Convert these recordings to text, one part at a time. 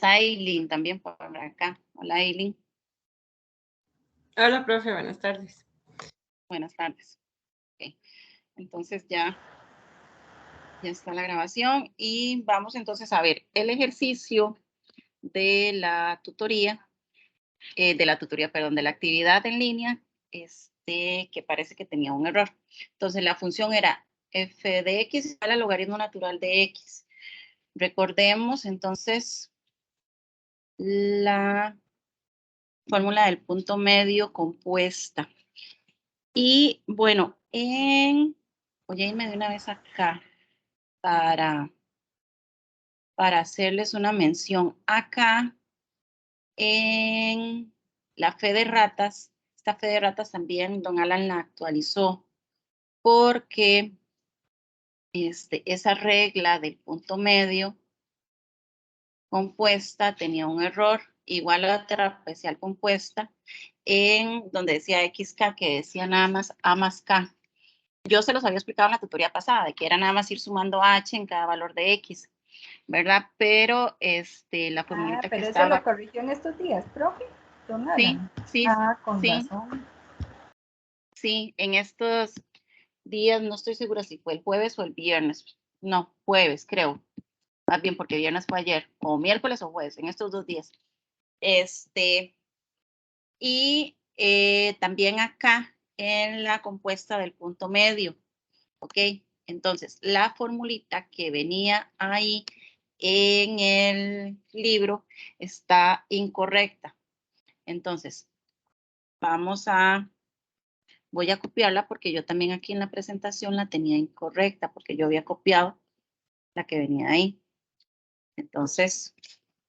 está Aileen también por acá. Hola, Aileen. Hola, profe, buenas tardes. Buenas tardes. Okay. Entonces ya está la grabación y vamos entonces a ver el ejercicio de la tutoría, perdón, de la actividad en línea, que parece que tenía un error. Entonces la función era f de x igual al logaritmo natural de x. Recordemos entonces la fórmula del punto medio compuesta. Y bueno, voy a irme de una vez acá para hacerles una mención. Acá en la fe de ratas, esta fe de ratas también don Alan la actualizó porque esa regla del punto medio compuesta tenía un error, igual a la trapezial compuesta, en donde decía XK, que decía nada más A más K. Yo se los había explicado en la tutoría pasada, de que era nada más ir sumando H en cada valor de X, ¿verdad? Pero la formulita pero que eso lo estaba... corrigió en estos días, profe. Don Alan. Sí, Con sí, razón. sí, en estos días, no estoy segura si fue el jueves o el viernes. No, jueves, creo. Más bien porque viernes fue ayer, o miércoles o jueves, en estos 2 días. Y también acá en la compuesta del punto medio, ¿ok? Entonces, la formulita que venía ahí en el libro está incorrecta. Entonces, voy a copiarla porque yo también aquí en la presentación la tenía incorrecta porque yo había copiado la que venía ahí. Entonces,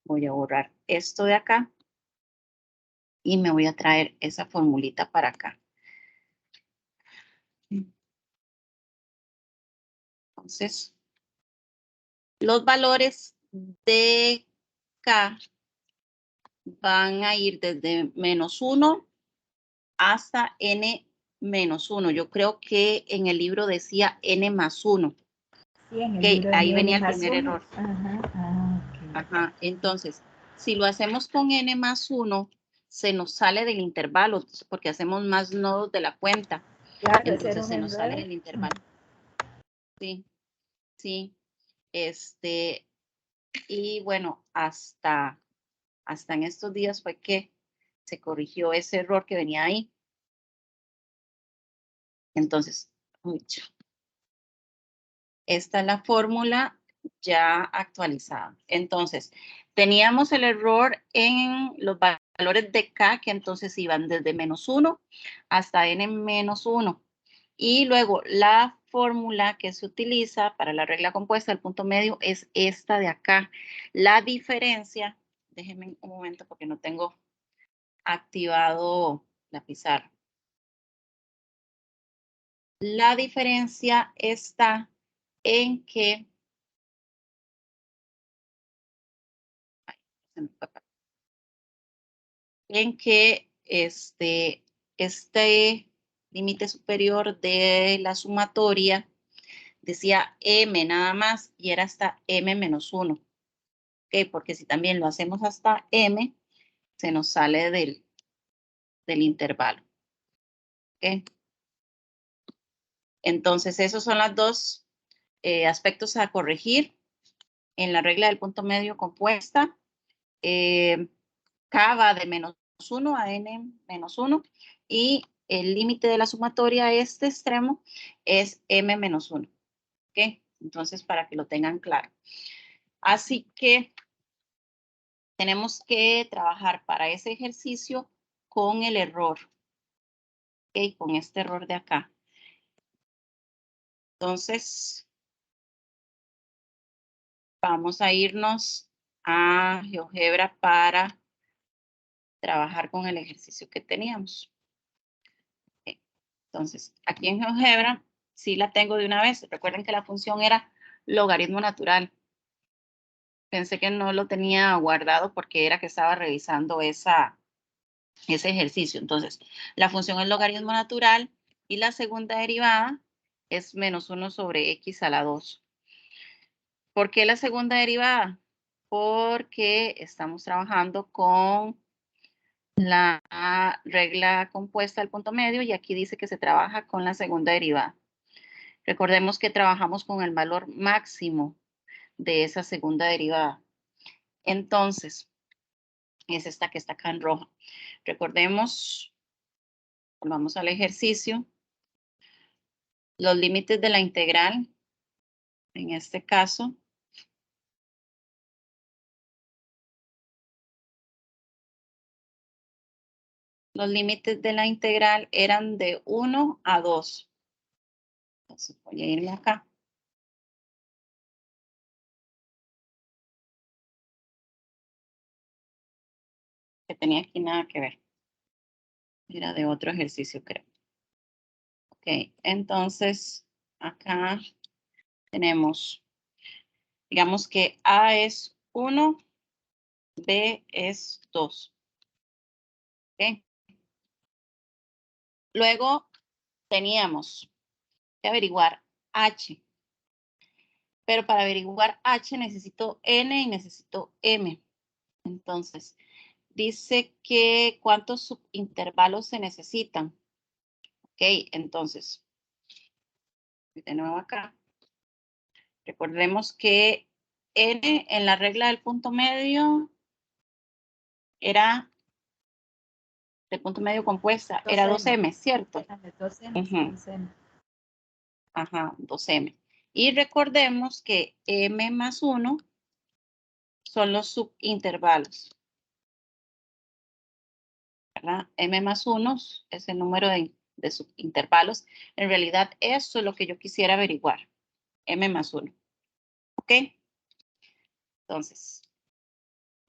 voy a borrar esto de acá y me voy a traer esa formulita para acá. Entonces, los valores de K van a ir desde -1 hasta n-1. Yo creo que en el libro decía n+1. Sí, en el Okay, libro ahí de venía N el más primer 1. error. Okay. Ajá, entonces, si lo hacemos con n+1, se nos sale del intervalo, porque hacemos más nodos de la cuenta. Claro, Entonces se nos sale del intervalo. Sí, sí. Y bueno, hasta en estos días fue que se corrigió ese error que venía ahí. Entonces, esta es la fórmula ya actualizada. Entonces, teníamos el error en los valores de K, que entonces iban desde -1 hasta n-1. Y luego la fórmula que se utiliza para la regla compuesta del punto medio es esta de acá. La diferencia, déjenme un momento porque no tengo activado la pizarra. La diferencia está en que este límite superior de la sumatoria decía m nada más y era hasta m-1. ¿Ok? Porque si también lo hacemos hasta m, se nos sale del intervalo. ¿Ok? Entonces, esos son los dos aspectos a corregir en la regla del punto medio compuesta. K va de -1 a n-1 y el límite de la sumatoria a este extremo es m-1. ¿Ok? Entonces, para que lo tengan claro. Así que tenemos que trabajar para ese ejercicio con el error. ¿Ok? Con este error de acá. Entonces, vamos a irnos a GeoGebra para trabajar con el ejercicio que teníamos. Okay. Entonces, aquí en GeoGebra sí la tengo de una vez. Recuerden que la función era logaritmo natural. Pensé que no lo tenía guardado porque era que estaba revisando ese ejercicio. Entonces, la función es logaritmo natural y la segunda derivada es -1 sobre x a la 2. ¿Por qué la segunda derivada? porque estamos trabajando con la regla compuesta del punto medio y aquí dice que se trabaja con la segunda derivada. Recordemos que trabajamos con el valor máximo de esa segunda derivada. Entonces, es esta que está acá en rojo. Recordemos, vamos al ejercicio, los límites de la integral, en este caso, los límites de la integral eran de 1 a 2. Entonces voy a irme acá. Que tenía aquí nada que ver. Era de otro ejercicio, creo. Ok, entonces acá tenemos, digamos que A es 1, B es 2. Ok. Luego teníamos que averiguar H. Pero para averiguar H necesito N y necesito M. Entonces, dice que cuántos subintervalos se necesitan. Ok, entonces, de nuevo acá. Recordemos que N en la regla del punto medio era, del punto medio compuesta, era 2M, ¿cierto? 2M. Ajá, 2M. Y recordemos que M más 1 son los subintervalos. ¿Verdad? M más 1 es el número de subintervalos. En realidad, eso es lo que yo quisiera averiguar. M más 1. ¿Ok? Entonces,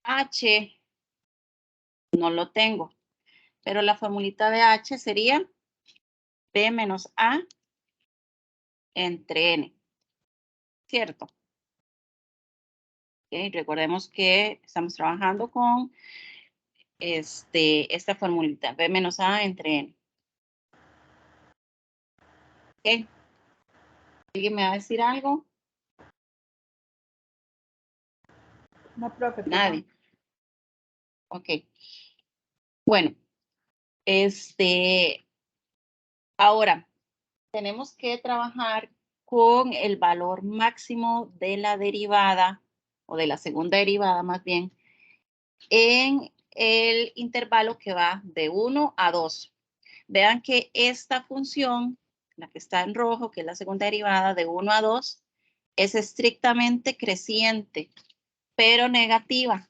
H no lo tengo, pero la formulita de H sería B menos A entre N. ¿Cierto? ¿Okay? Recordemos que estamos trabajando con esta formulita, B menos A entre N. ¿Ok? ¿Alguien me va a decir algo? No, profe. Nadie. Ok. Bueno, ahora tenemos que trabajar con el valor máximo de la derivada, o de la segunda derivada más bien, en el intervalo que va de 1 a 2. Vean que esta función, la que está en rojo, que es la segunda derivada de 1 a 2, es estrictamente creciente, pero negativa.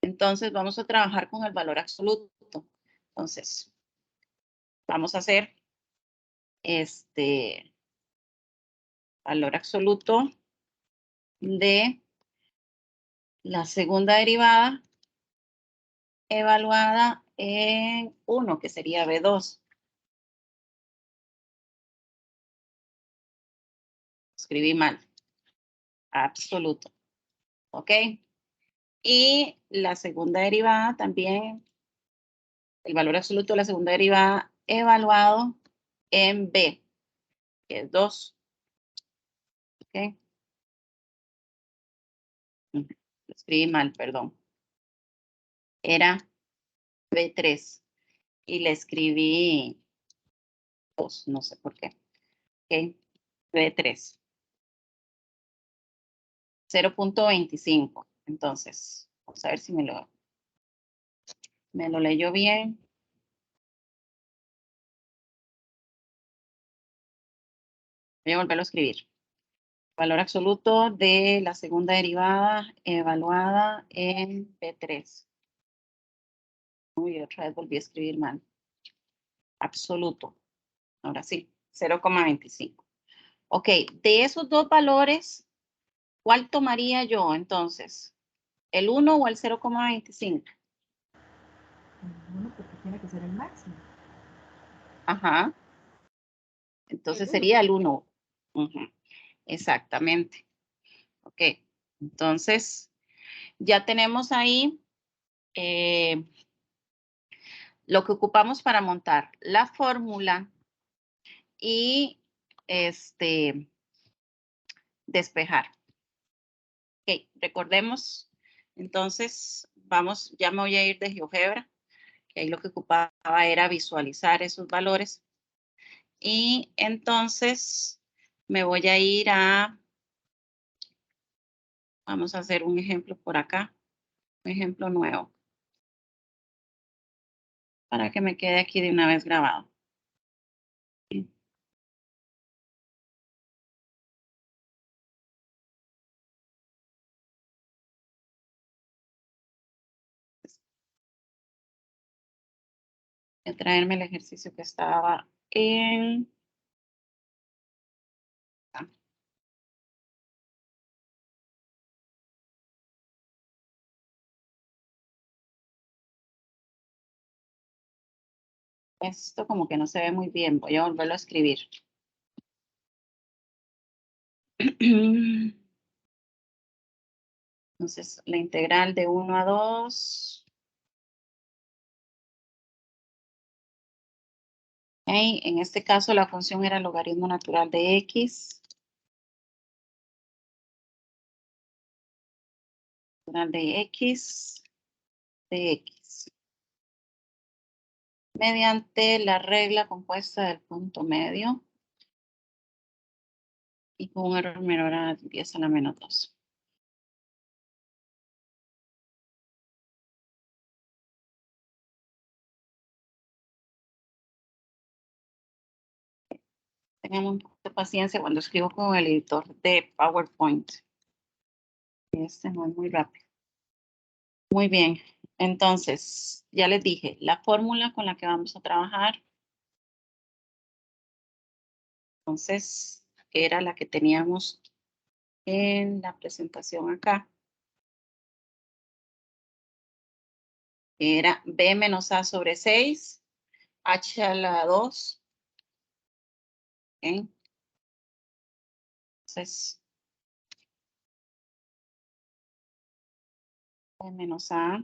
Entonces vamos a trabajar con el valor absoluto. Entonces, vamos a hacer valor absoluto de la segunda derivada evaluada en 1, que sería B2. Escribí mal. Absoluto. ¿Ok? Y la segunda derivada también, el valor absoluto de la segunda derivada evaluado en B, que es 2. ¿Ok? Lo escribí mal, perdón. Era B3 y le escribí 2, no sé por qué. ¿Ok? B3. 0.25. Entonces, vamos a ver si me lo leyó bien. Voy a volverlo a escribir. Valor absoluto de la segunda derivada evaluada en B3. Uy, otra vez volví a escribir mal. Absoluto. Ahora sí, 0.25. Ok, de esos dos valores, ¿cuál tomaría yo entonces? ¿El 1 o el 0.25? Uno, porque tiene que ser el máximo. Ajá. Entonces El uno. sería el 1. Exactamente. Ok, entonces ya tenemos ahí lo que ocupamos para montar la fórmula y despejar. Ok, recordemos Entonces, vamos, ya me voy a ir de GeoGebra, que ahí lo que ocupaba era visualizar esos valores. Y entonces me voy a ir a, vamos a hacer un ejemplo por acá, un ejemplo nuevo, para que me quede aquí de una vez grabado. Voy a traerme el ejercicio que estaba en... Esto como que no se ve muy bien. Voy a volverlo a escribir. Entonces, la integral de 1 a 2. Okay. En este caso, la función era el logaritmo natural de x. Natural de x. De x. Mediante la regla compuesta del punto medio. Y con un error menor a 10 a la menos 2. Tengan un poco de paciencia cuando escribo con el editor de PowerPoint. Este no es muy rápido. Muy bien. Entonces, ya les dije, la fórmula con la que vamos a trabajar. Entonces, era la que teníamos en la presentación acá. Era B menos A sobre 6, H a la 2. ¿Okay? Entonces, B menos A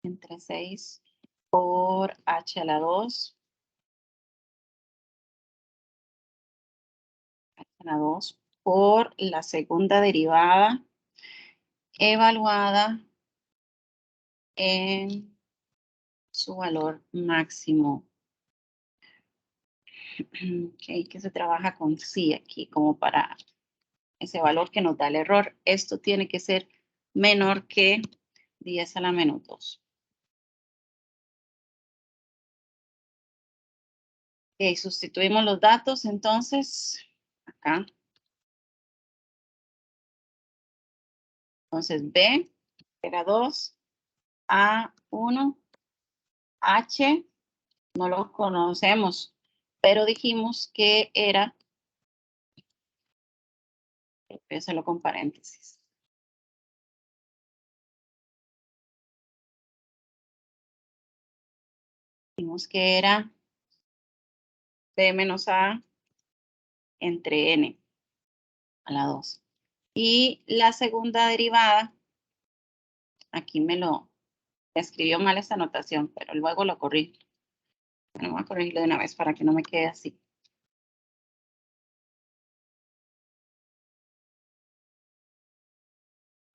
entre 6 por H a la 2. H a la 2 por la segunda derivada evaluada en su valor máximo. Okay, que se trabaja con sí aquí como para ese valor que nos da el error. Esto tiene que ser menor que 10 a la menos 2. Ok, sustituimos los datos entonces acá. Entonces B era 2, A 1, H no lo conocemos, pero dijimos que era, voy a hacerlo con paréntesis. Dijimos que era B menos A entre N a la 2. Y la segunda derivada, aquí me escribió mal esta anotación, pero luego lo corrí. Bueno, voy a corregirlo de una vez para que no me quede así.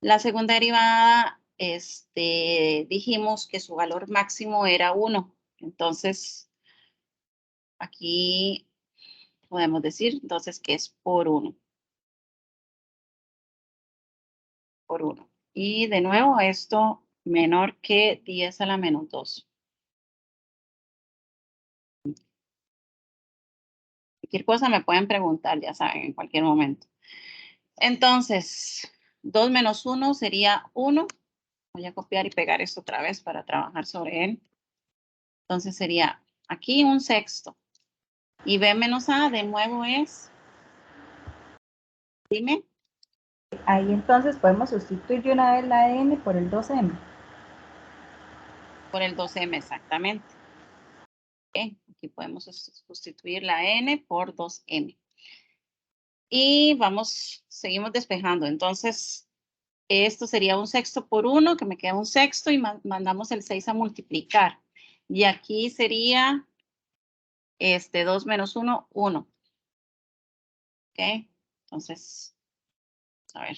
La segunda derivada, dijimos que su valor máximo era 1. Entonces, aquí podemos decir entonces que es por 1. Por 1. Y de nuevo, esto menor que 10 a la menos 2. Cualquier cosa me pueden preguntar, ya saben, en cualquier momento. Entonces, 2 menos 1 sería 1. Voy a copiar y pegar esto otra vez para trabajar sobre él. Entonces sería aquí un sexto. Y B menos A de nuevo es, dime. Ahí entonces podemos sustituir de una vez la N por el 2M. Por el 2M exactamente. Okay. Aquí podemos sustituir la N por 2M. Y vamos, seguimos despejando. Entonces, esto sería un sexto por 1, que me queda un sexto, y mandamos el 6 a multiplicar. Y aquí sería 2 menos 1, 1. ¿Ok? Entonces, a ver.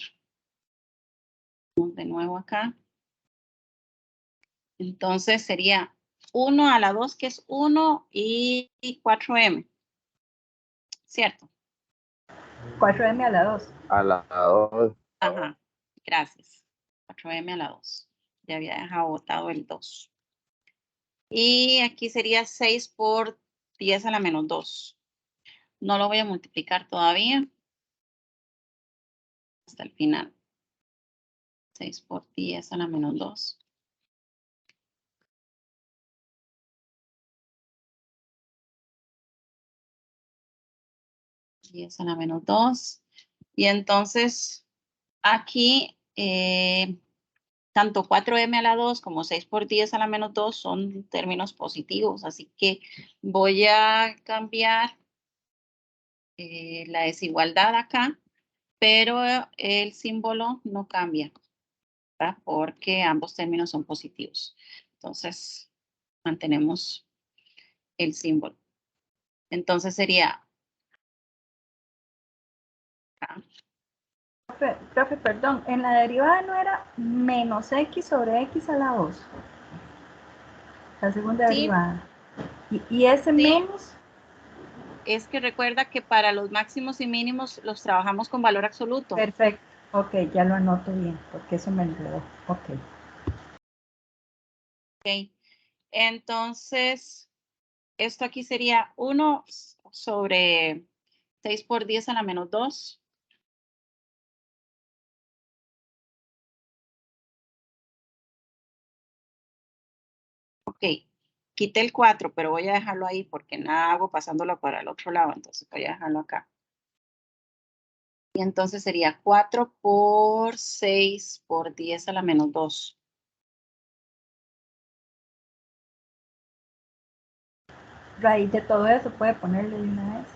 Vamos de nuevo acá. Entonces sería 1 a la 2, que es 1, y 4m. ¿Cierto? 4m a la 2. A la 2. Ajá, gracias. 4m a la 2. Ya había dejado botado el 2. Y aquí sería 6 por 10 a la menos 2. No lo voy a multiplicar todavía. Hasta el final. 6 por 10 a la menos 2. A la menos 2. Y entonces aquí tanto 4m a la 2 como 6 por 10 a la menos 2 son términos positivos. Así que voy a cambiar la desigualdad acá, pero el símbolo no cambia, ¿verdad? Porque ambos términos son positivos. Entonces mantenemos el símbolo. Entonces sería acá. Profe, perdón, en la derivada no era menos x sobre x a la 2. La segunda Sí, derivada. Y ese sí. menos. Es que recuerda que para los máximos y mínimos los trabajamos con valor absoluto. Perfecto. Ok, ya lo anoto bien, porque eso me enredó. Ok. Ok. Entonces, esto aquí sería 1 sobre 6 por 10 a la menos 2. Ok, quité el 4, pero voy a dejarlo ahí porque nada hago pasándolo para el otro lado, entonces voy a dejarlo acá. Y entonces sería 4 por 6 por 10 a la menos 2. Raíz de todo eso puede ponerle de una vez.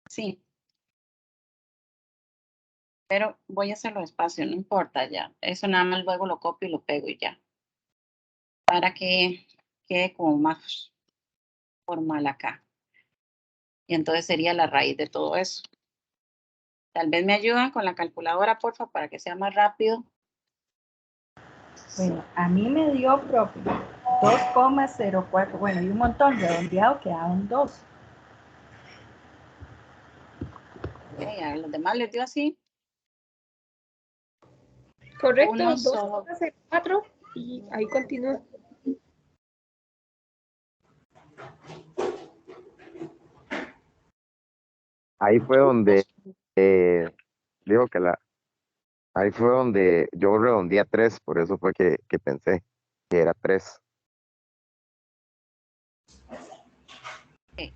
Sí. Pero voy a hacerlo despacio, no importa ya. Eso nada más luego lo copio y lo pego y ya. Para que quede como más formal acá. Y entonces sería la raíz de todo eso. Tal vez me ayudan con la calculadora, porfa, para que sea más rápido. Bueno, a mí me dio, profe, 2,04. Bueno, y un montón redondeado quedaba un 2. Okay, a los demás les dio así. Correcto, Uno solo. 2,04 y ahí continúa. Ahí fue donde dijo que ahí fue donde yo redondeé a 3, por eso fue que pensé que era 3. Okay.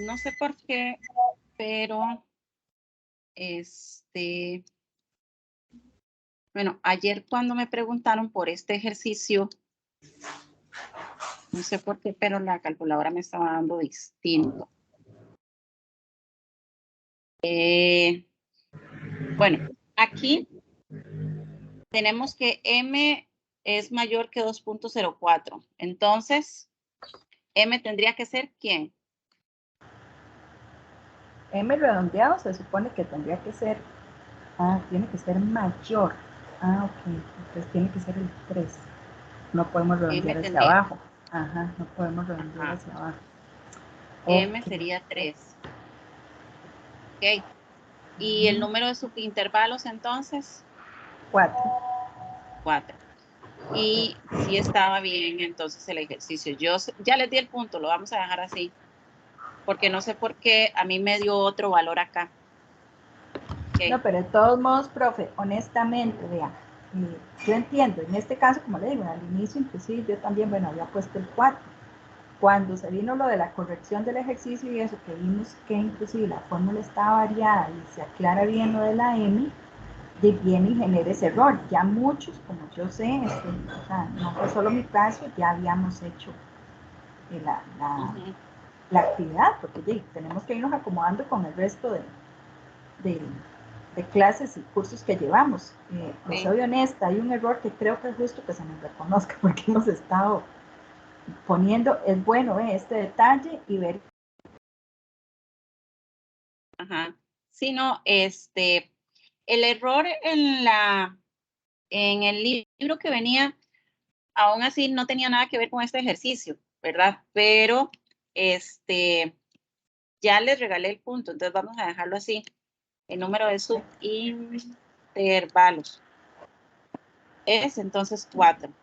No sé por qué, pero bueno, ayer cuando me preguntaron por este ejercicio, no sé por qué, pero la calculadora me estaba dando distinto. Bueno, aquí tenemos que M es mayor que 2.04. Entonces, M tendría que ser ¿quién? M redondeado se supone que tendría que ser, tiene que ser mayor. Ok, entonces tiene que ser el 3. No podemos redondear hacia abajo. Ajá, no podemos redondear hacia abajo. M Ok. sería 3. Ok. ¿Y el número de subintervalos entonces? 4. 4. Y si estaba bien entonces el ejercicio. Yo ya les di el punto, lo vamos a dejar así. Porque no sé por qué a mí me dio otro valor acá. Okay. No, pero de todos modos, profe, honestamente, vea, yo entiendo, en este caso, como le digo, al inicio inclusive yo también, bueno, había puesto el 4. Cuando se vino lo de la corrección del ejercicio y eso, que vimos que inclusive la fórmula estaba variada y se aclara bien lo de la M, viene y genera ese error. Ya muchos, como yo sé, o sea, no fue solo mi caso, ya habíamos hecho la actividad, porque tenemos que irnos acomodando con el resto de clases y cursos que llevamos. Les soy honesta, hay un error que creo que es justo que se nos reconozca porque hemos estado poniendo, es bueno este detalle y ver. Ajá. sino el error en el libro que venía, aún así no tenía nada que ver con este ejercicio, ¿verdad? Pero ya les regalé el punto, entonces vamos a dejarlo así. El número de subintervalos es entonces 4.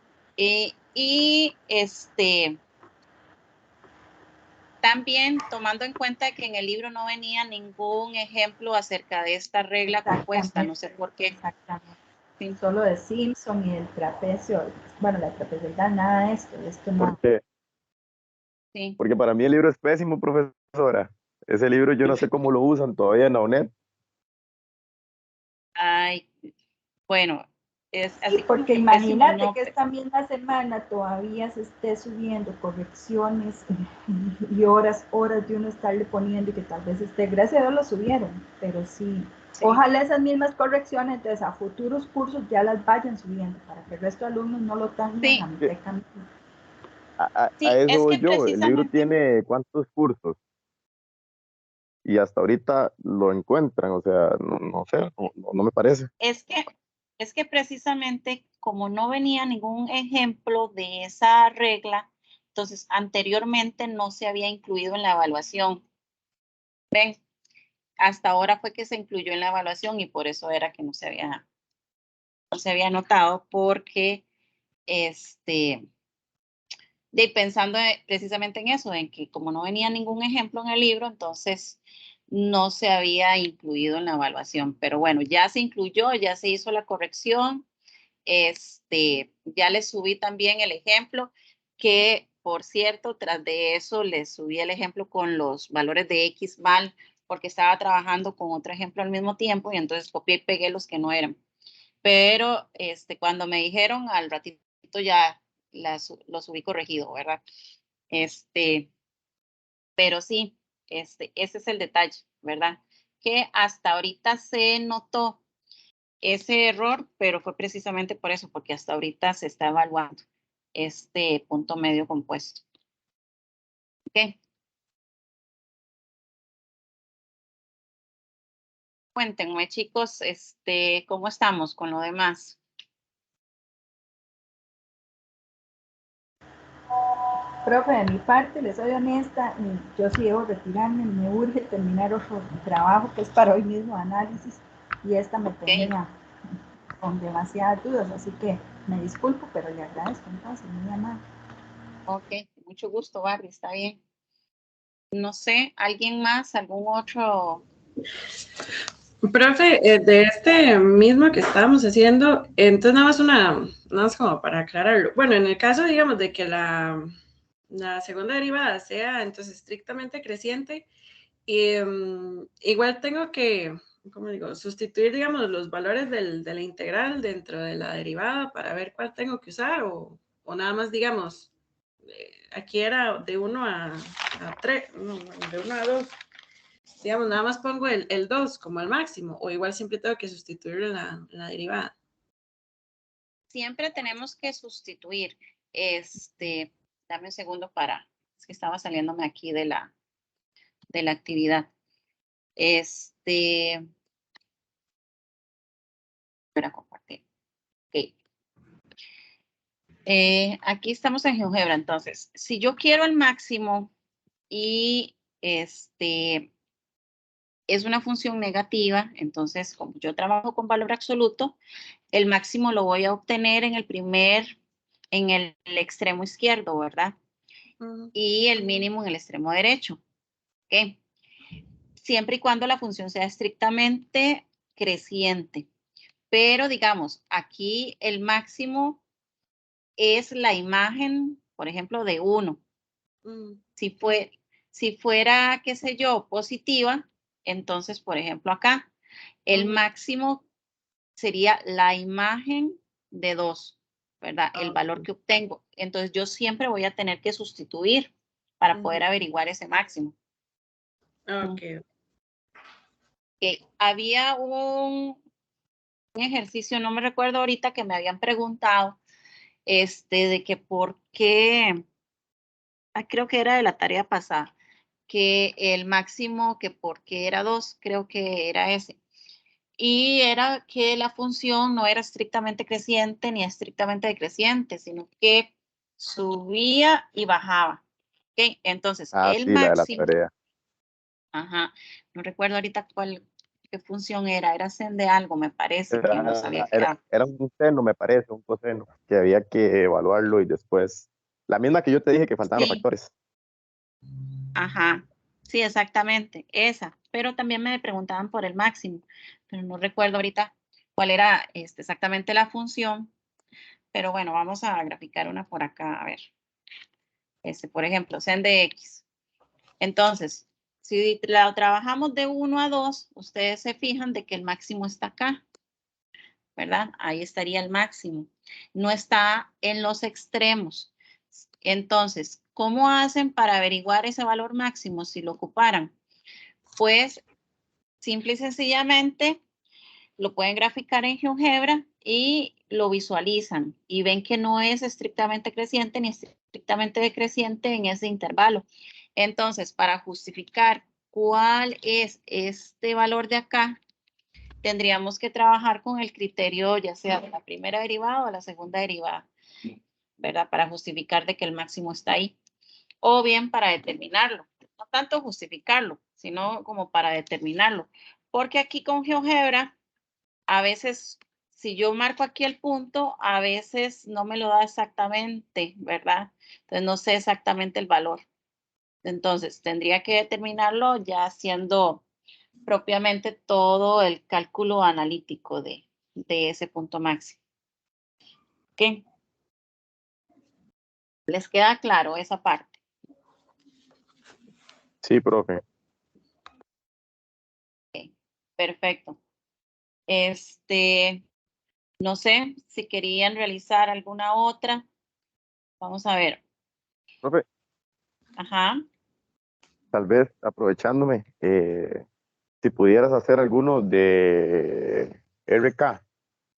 También tomando en cuenta que en el libro no venía ningún ejemplo acerca de esta regla compuesta, no sé por qué. Exactamente. Sí. Solo de Simpson y el trapecio, bueno, la trapezoidal, nada de esto no. Sí. Porque para mí el libro es pésimo, profesora. Ese libro yo no sé cómo lo usan todavía en la UNED. Ay, bueno, es Sí, así como porque que pésimo, imagínate no, que esta misma semana todavía se esté subiendo correcciones y horas de uno estarle poniendo y que tal vez esté, gracias a Dios lo subieron, pero sí, sí. ojalá esas mismas correcciones entonces a futuros cursos ya las vayan subiendo para que el resto de alumnos no lo tengan Sí. a mitad de camino. A Sí, eso es voy que yo. El libro precisamente, tiene ¿cuántos cursos? Y hasta ahorita lo encuentran, o sea, no sé, no me parece. es que precisamente como no venía ningún ejemplo de esa regla, entonces anteriormente no se había incluido en la evaluación. ¿Ven? Hasta ahora fue que se incluyó en la evaluación y por eso era que no se había notado porque pensando precisamente en eso, en que como no venía ningún ejemplo en el libro, entonces no se había incluido en la evaluación. Pero bueno, ya se incluyó, ya se hizo la corrección. Ya les subí también el ejemplo, que por cierto, tras de eso les subí el ejemplo con los valores de X mal, porque estaba trabajando con otro ejemplo al mismo tiempo y entonces copié y pegué los que no eran. Pero cuando me dijeron al ratito ya lo subí corregido, ¿verdad? Pero sí, ese es el detalle, ¿verdad? Que hasta ahorita se notó ese error, pero fue precisamente por eso, porque hasta ahorita se está evaluando este punto medio compuesto. ¿Ok? Cuéntenme, chicos, ¿cómo estamos con lo demás? Profe, de mi parte, les soy honesta, yo sí debo retirarme, me urge terminar otro trabajo que es para hoy mismo análisis y esta me tenía con demasiadas dudas, así que me disculpo, pero le agradezco entonces, muy amable. Ok, mucho gusto, Barbie, está bien. No sé, ¿alguien más? ¿Algún otro? Profe, de este mismo que estábamos haciendo, entonces nada más como para aclararlo. Bueno, en el caso, digamos, de que la segunda derivada sea entonces estrictamente creciente, igual tengo que, ¿cómo digo?, sustituir, digamos, los valores de la integral dentro de la derivada para ver cuál tengo que usar o nada más, digamos, aquí era de 1 a 3, no, de 1 a 2. Digamos, nada más pongo el 2 como el máximo, o igual siempre tengo que sustituirlo en la derivada. Siempre tenemos que sustituir. Dame un segundo es que estaba saliéndome aquí de la actividad. Para compartir. Ok. Aquí estamos en GeoGebra, entonces, si yo quiero el máximo y es una función negativa, entonces como yo trabajo con valor absoluto, el máximo lo voy a obtener en el extremo izquierdo, ¿verdad? Y el mínimo en el extremo derecho. ¿Ok? Siempre y cuando la función sea estrictamente creciente. Pero digamos, aquí el máximo es la imagen, por ejemplo, de 1. Si fuera, qué sé yo, positiva, entonces, por ejemplo, acá, el máximo sería la imagen de 2, ¿verdad? El valor que obtengo. Entonces, yo siempre voy a tener que sustituir para poder averiguar ese máximo. Ok. Había un ejercicio, no me recuerdo ahorita, que me habían preguntado, de que por qué, creo que era de la tarea pasada, que el máximo, que porque era 2, creo que era ese. Y era que la función no era estrictamente creciente ni estrictamente decreciente, sino que subía y bajaba. ¿Ok? Entonces, Ah, el sí, la de la máximo, tarea. ajá, no recuerdo ahorita qué función era sen de algo, me parece que nos había quedado. Era un seno, me parece, un coseno, que había que evaluarlo y después, la misma que yo te dije que faltaban los Sí. factores. Ajá, sí, exactamente, esa. Pero también me preguntaban por el máximo, pero no recuerdo ahorita cuál era exactamente la función. Pero bueno, vamos a graficar una por acá, a ver. Por ejemplo, sen de X. Entonces, si la trabajamos de 1 a 2, ustedes se fijan de que el máximo está acá, ¿verdad? Ahí estaría el máximo. No está en los extremos. Entonces, ¿cómo hacen para averiguar ese valor máximo si lo ocuparan? Pues, simple y sencillamente, lo pueden graficar en GeoGebra y lo visualizan y ven que no es estrictamente creciente ni estrictamente decreciente en ese intervalo. Entonces, para justificar cuál es este valor de acá, tendríamos que trabajar con el criterio ya sea de la primera derivada o de la segunda derivada, ¿verdad? Para justificar de que el máximo está ahí. O bien para determinarlo. No tanto justificarlo, sino como para determinarlo. Porque aquí con GeoGebra, a veces, si yo marco aquí el punto, a veces no me lo da exactamente, ¿verdad? Entonces no sé exactamente el valor. Entonces tendría que determinarlo ya haciendo propiamente todo el cálculo analítico de ese punto máximo. ¿Ok? ¿Les queda claro esa parte? Sí, profe. Ok, perfecto. No sé si querían realizar alguna otra. Vamos a ver. Profe, Ajá. tal vez aprovechándome, si pudieras hacer alguno de RK,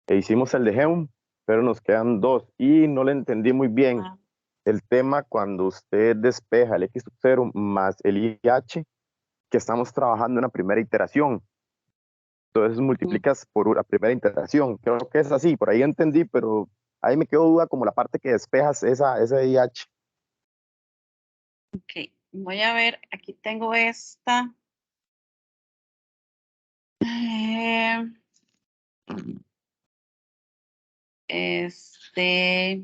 e hicimos el de Geom, pero nos quedan 2 y no le entendí muy bien Ah, el tema cuando usted despeja el X sub 0 más el IH que estamos trabajando en la primera iteración. Entonces multiplicas por la primera iteración. Creo que es así, por ahí entendí, pero ahí me quedó duda como la parte que despejas ese IH. ok, voy a ver, aquí tengo esta. Eh,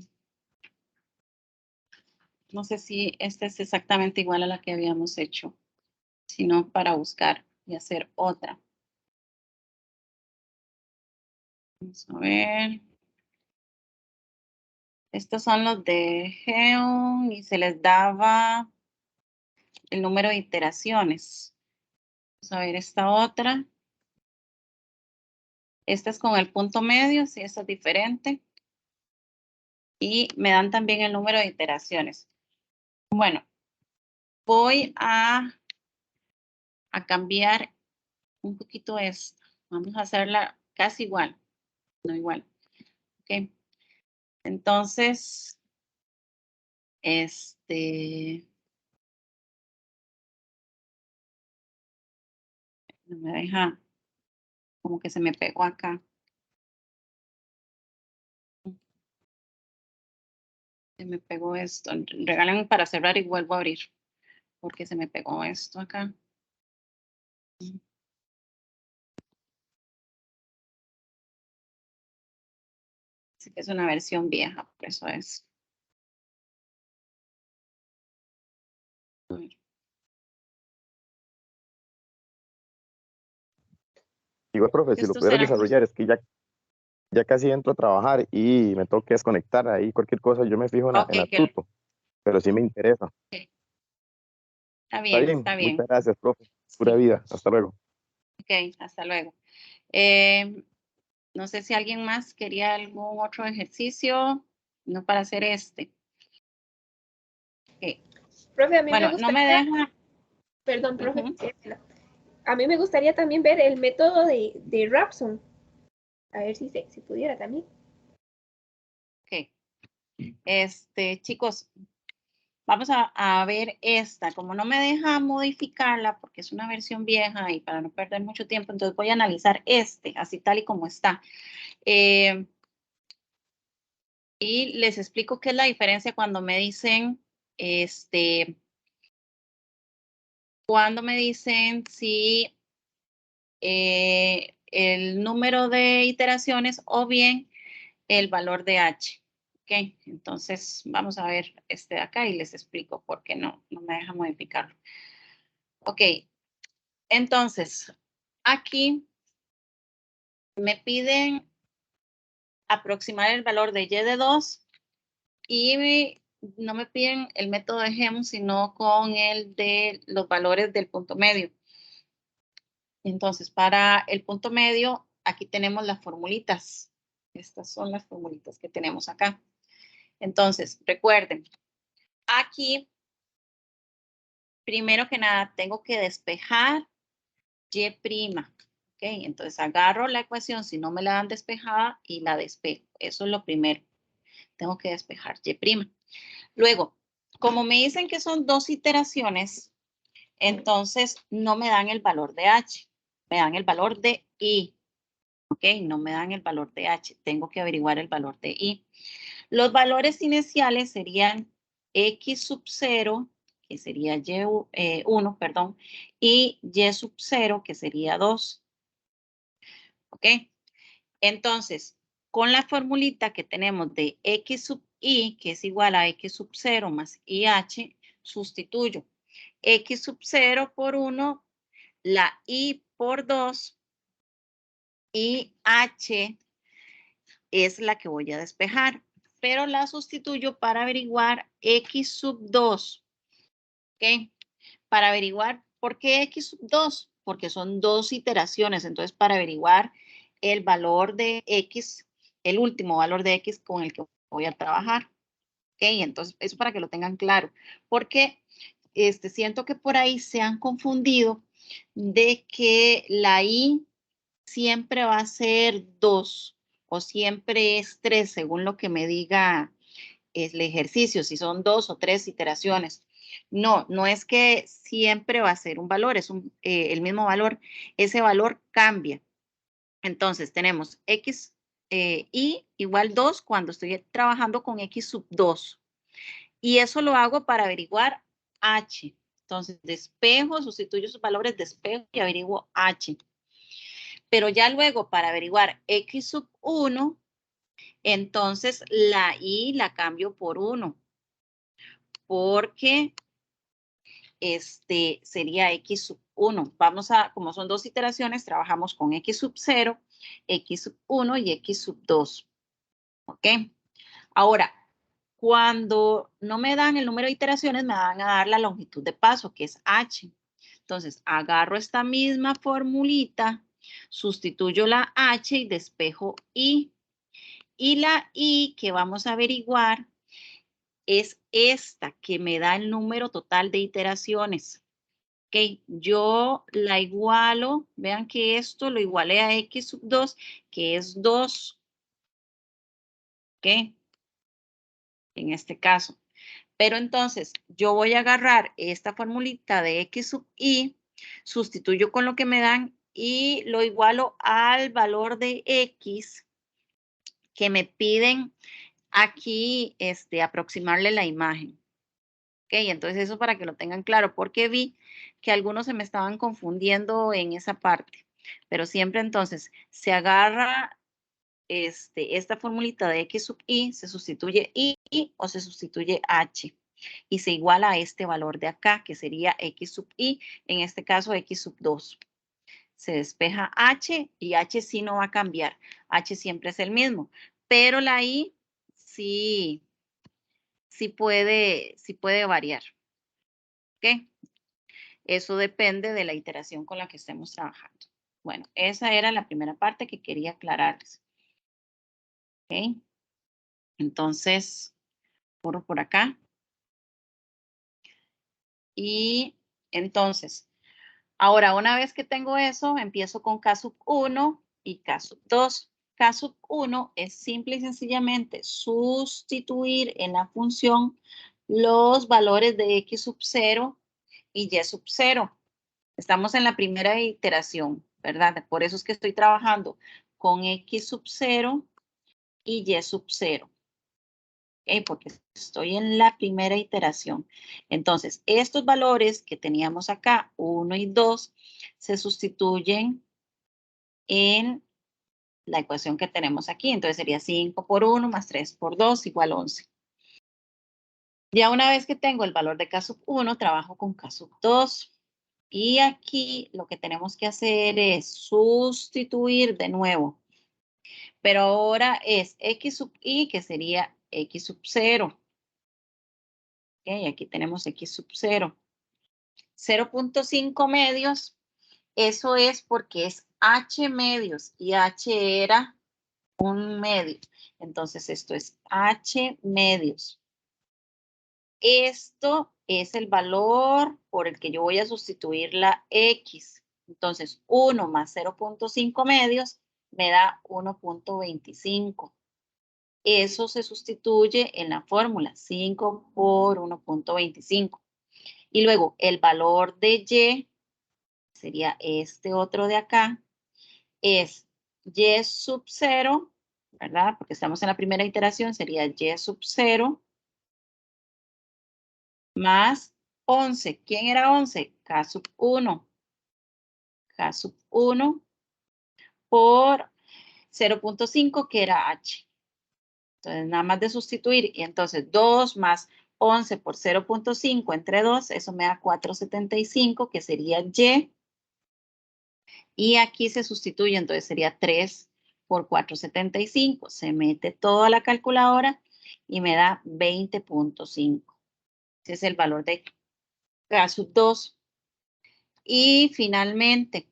no sé si esta es exactamente igual a la que habíamos hecho, sino para buscar y hacer otra. Vamos a ver. Estos son los de Geom y se les daba el número de iteraciones. Vamos a ver esta otra. Esta es con el punto medio, si esta es diferente. Y me dan también el número de iteraciones. Bueno, voy a cambiar un poquito esto. Vamos a hacerla casi igual, no igual. Ok. Entonces, no me deja, como que se me pegó acá. Se me pegó esto. Regalen para cerrar y vuelvo a abrir, porque se me pegó esto acá. Así que es una versión vieja, por eso es. A ver. Igual, profe, si lo Estos pudieras eran, desarrollar, es que ya casi entro a trabajar y me tengo que desconectar ahí, cualquier cosa, yo me fijo ok, en la que tuto, pero sí me interesa. está Está bien, bien, está bien. muchas gracias, profe. Pura Sí, vida, hasta luego. ok, hasta luego. No sé si alguien más quería algún otro ejercicio, no para hacer este. Ok. Profe, a mí me Bueno, no me gustaría, deja. perdón, profe, Ujú. a mí me gustaría también ver el método de Rapson. A ver si pudiera también. Ok. Chicos, Vamos a ver esta. Como no me deja modificarla porque es una versión vieja y para no perder mucho tiempo, entonces voy a analizar así tal y como está. Y les explico qué es la diferencia cuando me dicen, cuando me dicen si el número de iteraciones o bien el valor de H. Ok, entonces vamos a ver este de acá y les explico por qué no me deja modificarlo. Ok, entonces aquí me piden aproximar el valor de Y de 2 y no me piden el método de GEM, sino con el de los valores del punto medio. Entonces, para el punto medio, aquí tenemos las formulitas. Estas son las formulitas que tenemos acá. Entonces, recuerden, aquí, primero que nada, tengo que despejar Y'. ¿Ok? Entonces, agarro la ecuación, si no me la dan despejada, y la despejo. Eso es lo primero. Tengo que despejar Y'. Luego, como me dicen que son 2 iteraciones, entonces no me dan el valor de H. Me dan el valor de I. ¿Ok? No me dan el valor de H. Tengo que averiguar el valor de I. Los valores iniciales serían X sub 0, que sería Y1, perdón, y Y sub 0, que sería 2. ¿Ok? Entonces, con la formulita que tenemos de X sub I, que es igual a X sub 0 más IH, sustituyo X sub 0 por 1, la I por 2, y H es la que voy a despejar, pero la sustituyo para averiguar X sub 2. ¿Ok? Para averiguar por qué X sub 2, porque son 2 iteraciones. Entonces, para averiguar el valor de X, el último valor de X con el que voy a trabajar. ¿Ok? Entonces, eso para que lo tengan claro. Porque siento que por ahí se han confundido de que la I siempre va a ser 2 o siempre es 3, según lo que me diga el ejercicio, si son 2 o 3 iteraciones. No, no es que siempre va a ser un valor, es el mismo valor. Ese valor cambia. Entonces, tenemos X y igual 2 cuando estoy trabajando con X sub 2. Y eso lo hago para averiguar H. Entonces, despejo, sustituyo sus valores, despejo y averiguo H. Pero ya luego, para averiguar X sub 1, entonces la I la cambio por 1. Porque sería X sub 1. Vamos a, como son 2 iteraciones, trabajamos con X sub 0, X sub 1 y X sub 2. ¿Ok? Ahora, cuando no me dan el número de iteraciones, me van a dar la longitud de paso, que es H. Entonces, agarro esta misma formulita, sustituyo la H y despejo I. Y la I que vamos a averiguar es esta, que me da el número total de iteraciones. Ok, yo la igualo, vean que esto lo igualé a X sub 2, que es 2. Ok, en este caso. Pero entonces, yo voy a agarrar esta formulita de X sub I, sustituyo con lo que me dan y lo igualo al valor de X que me piden aquí aproximarle la imagen. Ok, entonces eso para que lo tengan claro, porque vi que algunos se me estaban confundiendo en esa parte. Pero siempre entonces se agarra esta formulita de X sub I, se sustituye I o se sustituye H. Y se iguala a este valor de acá, que sería X sub I, en este caso X sub 2. Se despeja H y H sí no va a cambiar. H siempre es el mismo, pero la I sí puede variar. ¿Ok? Eso depende de la iteración con la que estemos trabajando. Bueno, esa era la primera parte que quería aclararles. ¿Ok? Entonces, borro por acá. Y entonces, ahora una vez que tengo eso, empiezo con K sub 1 y K sub 2. K sub 1 es simple y sencillamente sustituir en la función los valores de X sub 0 y Y sub 0. Estamos en la primera iteración, ¿verdad? Por eso es que estoy trabajando con X sub 0 y Y sub 0. ¿Okay? Porque estoy en la primera iteración. Entonces, estos valores que teníamos acá, 1 y 2, se sustituyen en la ecuación que tenemos aquí. Entonces, sería 5 por 1 más 3 por 2 igual 11. Ya una vez que tengo el valor de K sub 1, trabajo con K sub 2. Y aquí lo que tenemos que hacer es sustituir de nuevo. Pero ahora es X sub I, que sería X sub 0. Okay, aquí tenemos X sub 0. 0.5 medios, eso es porque es H medios y H era un medio. Entonces esto es H medios. Esto es el valor por el que yo voy a sustituir la X. Entonces 1 más 0.5 medios me da 1.25. Eso se sustituye en la fórmula 5 por 1.25. Y luego el valor de Y, sería este otro de acá, es Y sub 0, ¿verdad? Porque estamos en la primera iteración, sería Y sub 0 más 11. ¿Quién era 11? K sub 1. K sub 1 por 0.5, que era H. Entonces, nada más de sustituir. Y entonces, 2 más 11 por 0.5 entre 2, eso me da 4.75, que sería Y. Y aquí se sustituye, entonces sería 3 por 4.75. Se mete todo a la calculadora y me da 20.5. Ese es el valor de K sub 2. Y finalmente,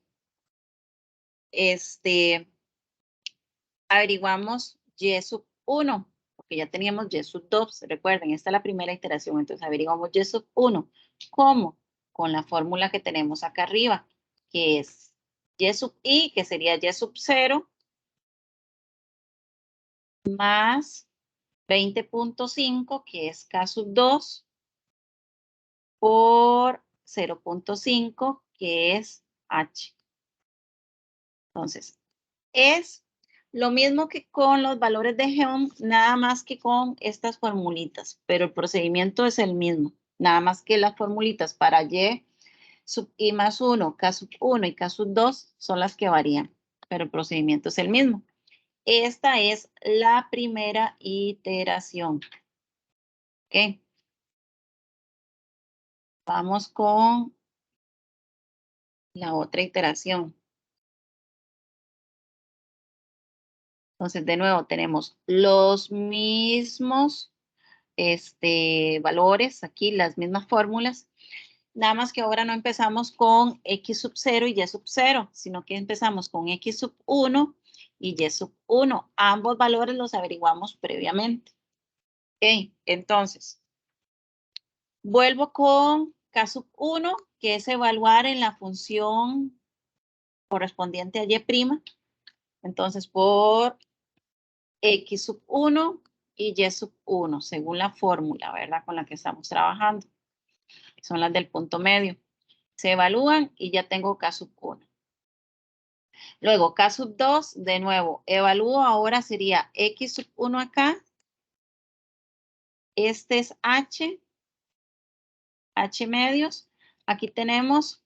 averiguamos Y sub 1, porque ya teníamos Y sub 2. Recuerden, esta es la primera iteración, entonces averiguamos Y sub 1. ¿Cómo? Con la fórmula que tenemos acá arriba, que es Y sub I, que sería Y sub 0, más 20.5, que es K sub 2, por 0.5, que es H. Entonces, es lo mismo que con los valores de Geom, nada más que con estas formulitas, pero el procedimiento es el mismo. Nada más que las formulitas para Y sub I más 1, K sub 1 y K sub 2 son las que varían, pero el procedimiento es el mismo. Esta es la primera iteración. ¿Ok? Vamos con la otra iteración. Entonces, de nuevo, tenemos los mismos valores, aquí las mismas fórmulas. Nada más que ahora no empezamos con X sub 0 y Y sub 0, sino que empezamos con X sub 1 y Y sub 1. Ambos valores los averiguamos previamente. Ok, entonces, vuelvo con K sub 1, que es evaluar en la función correspondiente a Y'. Entonces, por X sub 1 y Y sub 1, según la fórmula, ¿verdad? Con la que estamos trabajando. Son las del punto medio. Se evalúan y ya tengo K sub 1. Luego, K sub 2, de nuevo, evalúo, ahora sería X sub 1 acá. Este es H medios. Aquí tenemos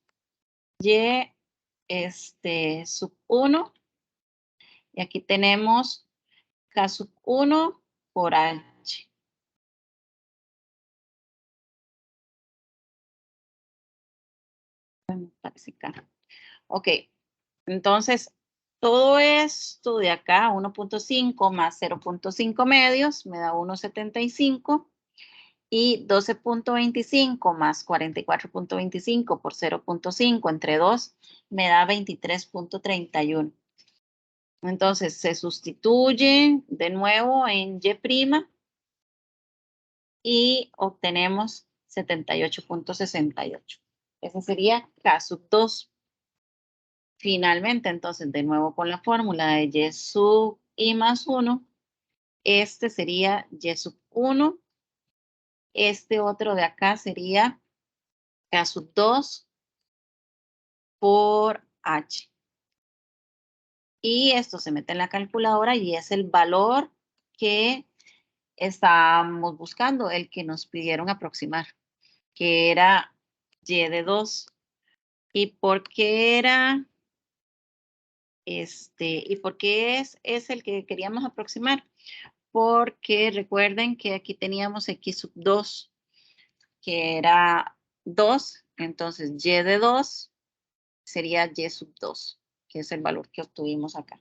Y sub 1. Y aquí tenemos K sub 1 por H. Parece acá. Ok, entonces todo esto de acá, 1.5 más 0.5 medios, me da 1.75. Y 12.25 más 44.25 por 0.5 entre 2 me da 23.31. Entonces se sustituye de nuevo en Y' y obtenemos 78.68. Ese sería K sub 2. Finalmente, entonces, de nuevo con la fórmula de Y sub I más 1, este sería Y sub 1. este otro de acá sería K sub 2 por H. Y esto se mete en la calculadora y es el valor que estábamos buscando, el que nos pidieron aproximar, que era Y de 2. ¿Y por qué era y por qué es el que queríamos aproximar? Porque recuerden que aquí teníamos X sub 2, que era 2, entonces Y de 2 sería Y sub 2, que es el valor que obtuvimos acá.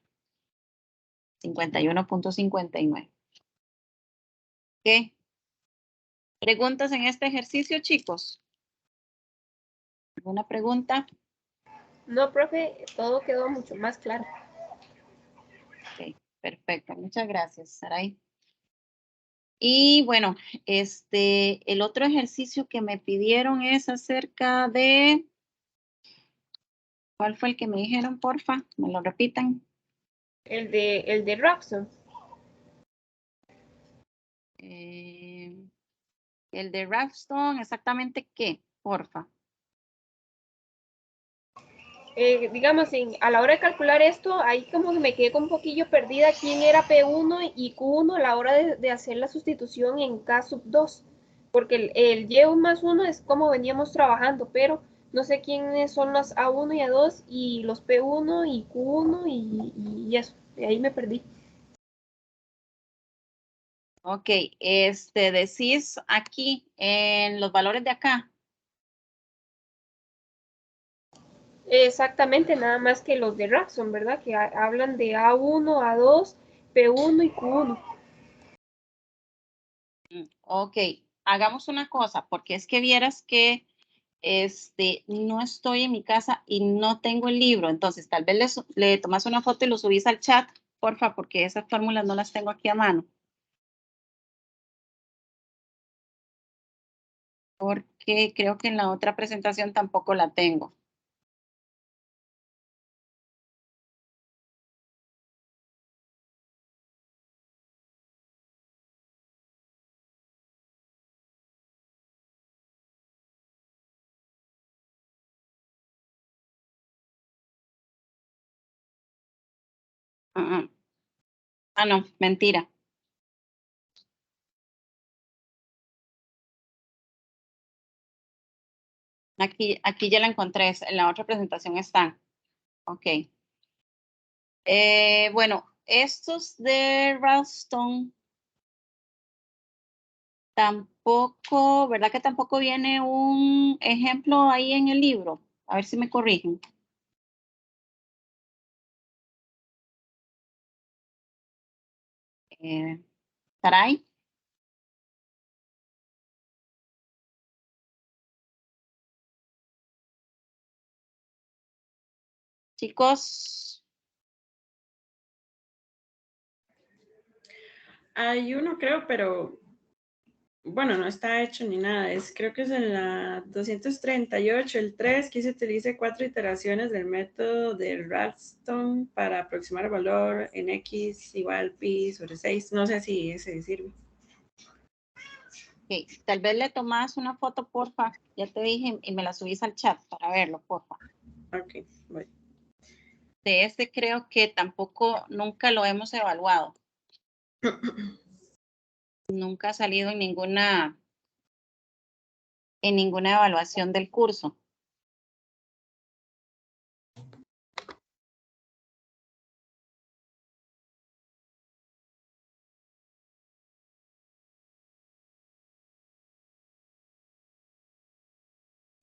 51.59. ¿Qué? ¿Preguntas en este ejercicio, chicos? ¿Alguna pregunta? No, profe, todo quedó mucho más claro. Ok, perfecto. Muchas gracias, Saray. Y bueno, el otro ejercicio que me pidieron es acerca de... ¿Cuál fue el que me dijeron, porfa? ¿Me lo repitan? El de Robson. El de Ralston, ¿exactamente qué? Porfa. Digamos, a la hora de calcular esto, ahí como que me quedé con un poquillo perdida quién era P1 y Q1 a la hora de hacer la sustitución en K sub 2, porque el Y más 1 es como veníamos trabajando, pero no sé quiénes son los A1 y A2 y los P1 y Q1 y eso, de ahí me perdí. Ok, decís aquí en los valores de acá. Exactamente, nada más que los de Raxon, ¿verdad? Que hablan de A1, A2, P1 y Q1. Ok, hagamos una cosa, porque es que vieras que no estoy en mi casa y no tengo el libro, entonces tal vez le tomas una foto y lo subís al chat, porfa, porque esas fórmulas no las tengo aquí a mano. Porque creo que en la otra presentación tampoco la tengo. Ah, no, mentira. Aquí ya la encontré, en la otra presentación están. Ok. Bueno, estos de Ralston tampoco, ¿verdad que tampoco viene un ejemplo ahí en el libro? A ver si me corrigen. Saray. Chicos, Hay uno, creo, pero bueno, no está hecho ni nada. Creo que es en la 238, el 3, que se utilice 4 iteraciones del método de Ralston para aproximar el valor en X igual pi sobre 6. No sé si ese sirve. okay. Tal vez le tomas una foto, porfa. Ya te dije, y me la subís al chat para verlo, porfa. Ok, voy. De este creo que tampoco, nunca lo hemos evaluado. Nunca ha salido en ninguna evaluación del curso.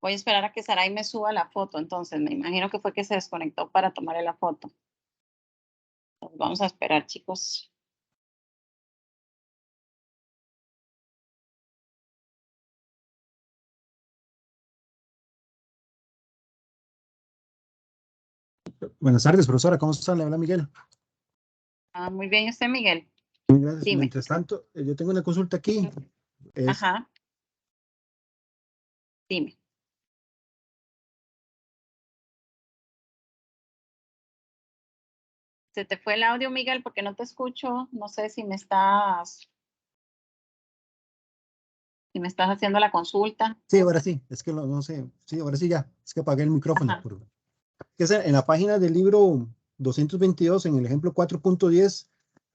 Voy a esperar a que Saray me suba la foto, entonces me imagino que fue que se desconectó para tomarle la foto. Entonces, vamos a esperar, chicos. Buenas tardes, profesora. ¿Cómo está? Le habla Miguel. Muy bien, usted, Miguel. Muy gracias. Dime. Mientras tanto, yo tengo una consulta aquí. Ajá. Dime. Se te fue el audio, Miguel, porque no te escucho. No sé si me estás... Si me estás haciendo la consulta. Sí, ahora sí, es que no sé, sí, ahora sí ya, es que apagué el micrófono. Ajá. Es en la página del libro 222, en el ejemplo 4.10,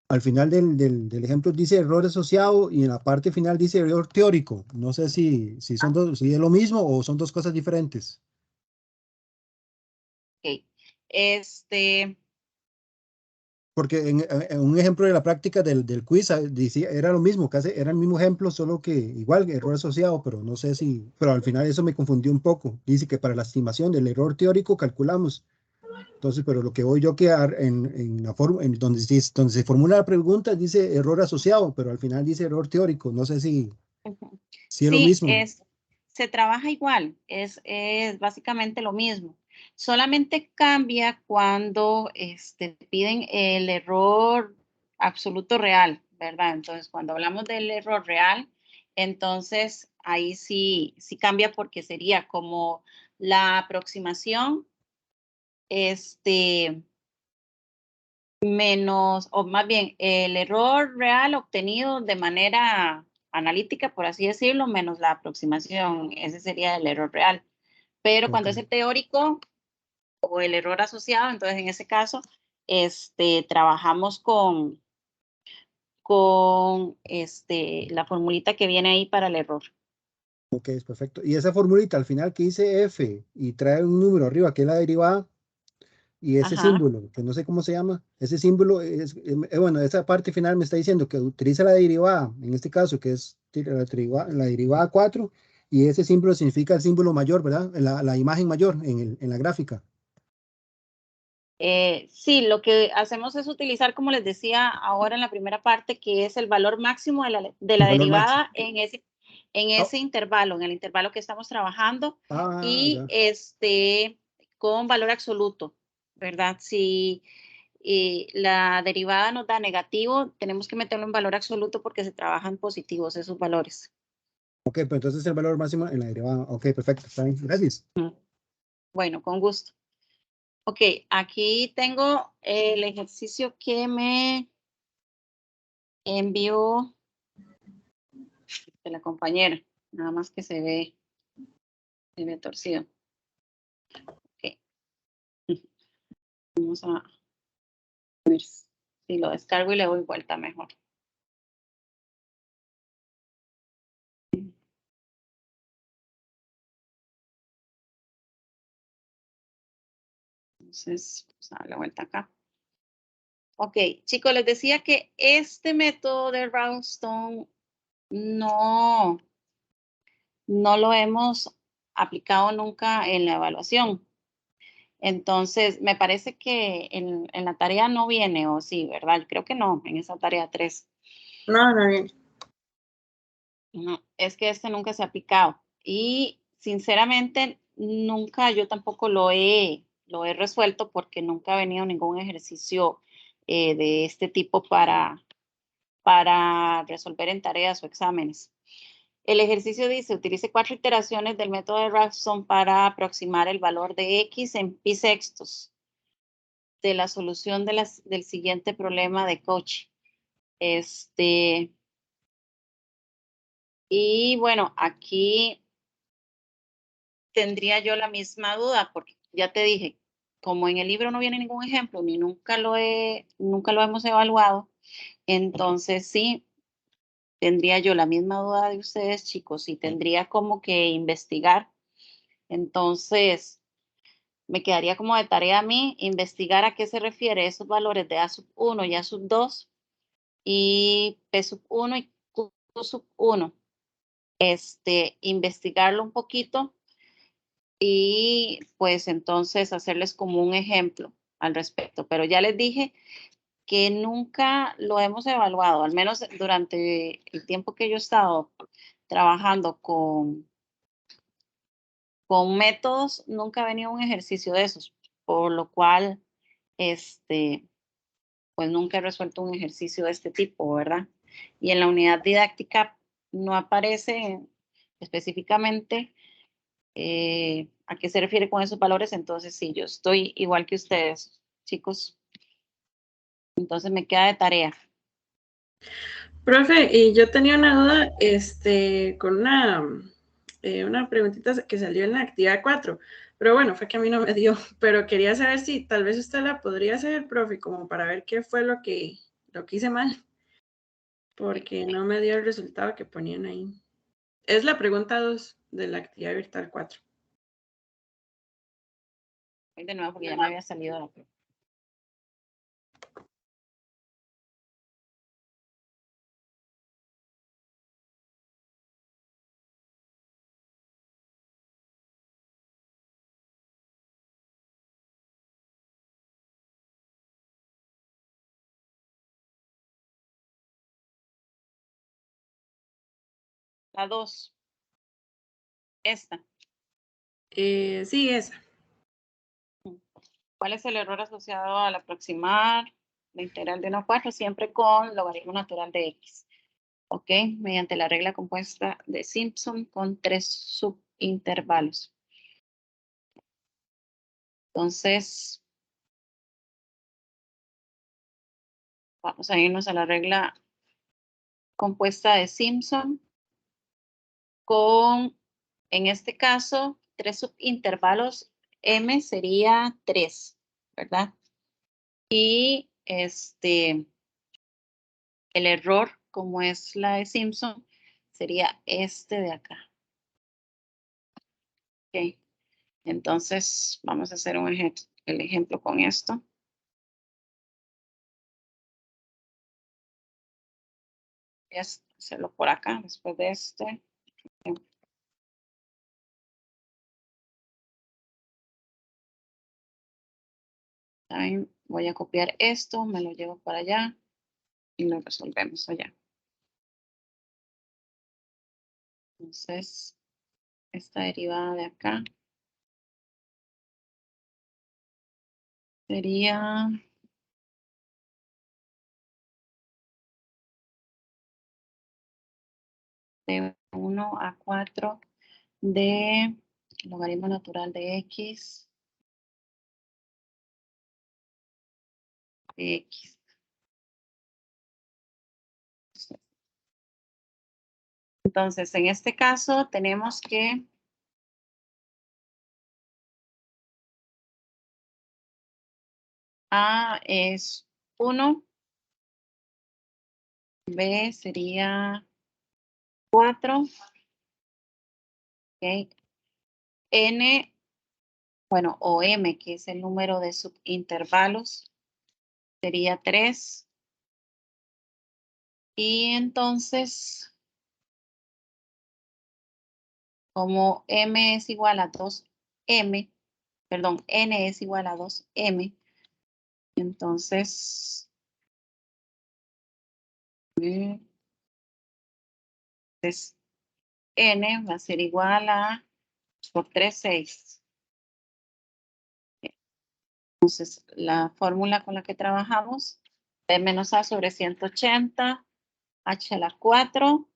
al final del ejemplo dice error asociado y en la parte final dice error teórico. No sé si son si es lo mismo o son dos cosas diferentes. Ok. Porque en un ejemplo de la práctica del quiz decía, era lo mismo, casi era el mismo ejemplo, solo que igual error asociado, pero no sé si, pero al final eso me confundió un poco. Dice que para la estimación del error teórico calculamos. Entonces, pero lo que voy yo que en la forma, en donde se formula la pregunta dice error asociado, pero al final dice error teórico. No sé si es lo Sí, mismo. se trabaja igual, es básicamente lo mismo. Solamente cambia cuando piden el error absoluto real, ¿verdad? Entonces, cuando hablamos del error real, entonces ahí sí cambia porque sería como la aproximación, menos, o más bien, el error real obtenido de manera analítica, por así decirlo, menos la aproximación. Ese sería el error real. Pero cuando es Ok. el teórico o el error asociado, entonces en ese caso, trabajamos con la formulita que viene ahí para el error. Ok, es perfecto. Y esa formulita al final que dice F y trae un número arriba que es la derivada y ese Ajá. símbolo, que no sé cómo se llama, ese símbolo es, bueno, esa parte final me está diciendo que utiliza la derivada, en este caso que es la derivada 4 y ese símbolo significa el símbolo mayor, ¿verdad? La imagen mayor en la gráfica. Sí, lo que hacemos es utilizar, como les decía ahora en la primera parte, que es el valor máximo de El la valor máximo. derivada en Oh, ese intervalo, en el intervalo que estamos trabajando, y ya. con valor absoluto, ¿verdad? Si la derivada nos da negativo, tenemos que meterlo en valor absoluto porque se trabajan positivos esos valores. Ok, pues entonces el valor máximo en la derivada. Ok, perfecto. Está bien. Gracias. Bueno, con gusto. Ok, aquí tengo el ejercicio que me envió de la compañera, nada más que se ve torcido. Ok. Vamos a ver si lo descargo y le doy vuelta mejor. Entonces, vamos a dar la vuelta acá. Ok, chicos, les decía que este método de Roundstone no lo hemos aplicado nunca en la evaluación. Entonces, me parece que en la tarea no viene, o sí, ¿verdad? Creo que no, en esa tarea 3. No, no bien. No, es que este nunca se ha aplicado. Y sinceramente, nunca yo tampoco lo he resuelto porque nunca ha venido ningún ejercicio de este tipo para resolver en tareas o exámenes. El ejercicio dice, utilice 4 iteraciones del método de Raphson para aproximar el valor de X en pi sextos de la solución del siguiente problema de coaching. Y bueno, aquí tendría yo la misma duda, porque ya te dije, como en el libro no viene ningún ejemplo, ni nunca lo hemos evaluado, entonces sí, tendría yo la misma duda de ustedes, chicos, y tendría como que investigar. Entonces, me quedaría como de tarea a mí investigar a qué se refiere esos valores de A sub 1 y A sub 2 y P sub 1 y Q sub 1. Investigarlo un poquito y pues entonces hacerles como un ejemplo al respecto. Pero ya les dije que nunca lo hemos evaluado, al menos durante el tiempo que yo he estado trabajando con métodos, nunca ha venido un ejercicio de esos, por lo cual, pues nunca he resuelto un ejercicio de este tipo, ¿verdad? Y en la unidad didáctica no aparece específicamente a qué se refiere con esos valores, entonces sí, yo estoy igual que ustedes, chicos. Entonces me queda de tarea. Profe, y yo tenía una duda con una preguntita que salió en la actividad 4, pero bueno, fue que a mí no me dio, pero quería saber si tal vez usted la podría hacer, profe, como para ver qué fue lo que hice mal, porque no me dio el resultado que ponían ahí. Es la pregunta 2 de la actividad virtual 4. Voy de nuevo porque ya me había salido la pregunta. La 2. Esta. Sí, esa. ¿Cuál es el error asociado al aproximar la integral de 1 a 4 siempre con logaritmo natural de x? Ok, mediante la regla compuesta de Simpson con 3 subintervalos. Entonces, vamos a irnos a la regla compuesta de Simpson con, en este caso, 3 subintervalos. M sería 3, ¿verdad? Y el error, como es la de Simpson, sería este de acá. Ok, entonces vamos a hacer el ejemplo con esto. Voy a hacerlo por acá, después de este. También voy a copiar esto, me lo llevo para allá y lo resolvemos allá. Entonces, esta derivada de acá sería de 1 a 4 de logaritmo natural de x. De x. Entonces, en este caso tenemos que A es 1, B sería 4, okay. N, bueno, o M, que es el número de subintervalos, sería 3. Y entonces, como M es igual a 2M, perdón, N es igual a 2M, entonces, N va a ser igual a, por 3, 6. Entonces, la fórmula con la que trabajamos, B menos A sobre 180, H a la 4,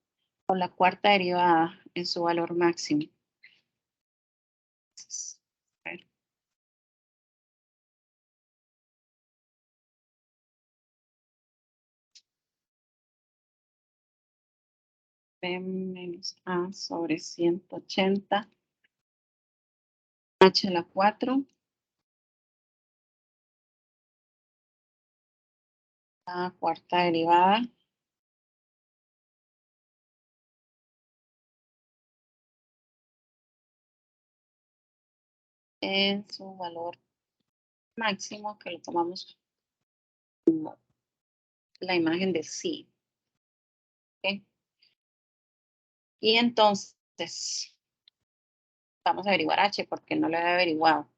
por la cuarta derivada en su valor máximo. Entonces, a ver. B menos A sobre 180, H a la 4, la cuarta derivada en su valor máximo, que lo tomamos como la imagen de sí. ¿Okay? Y entonces, vamos a averiguar H porque no lo he averiguado.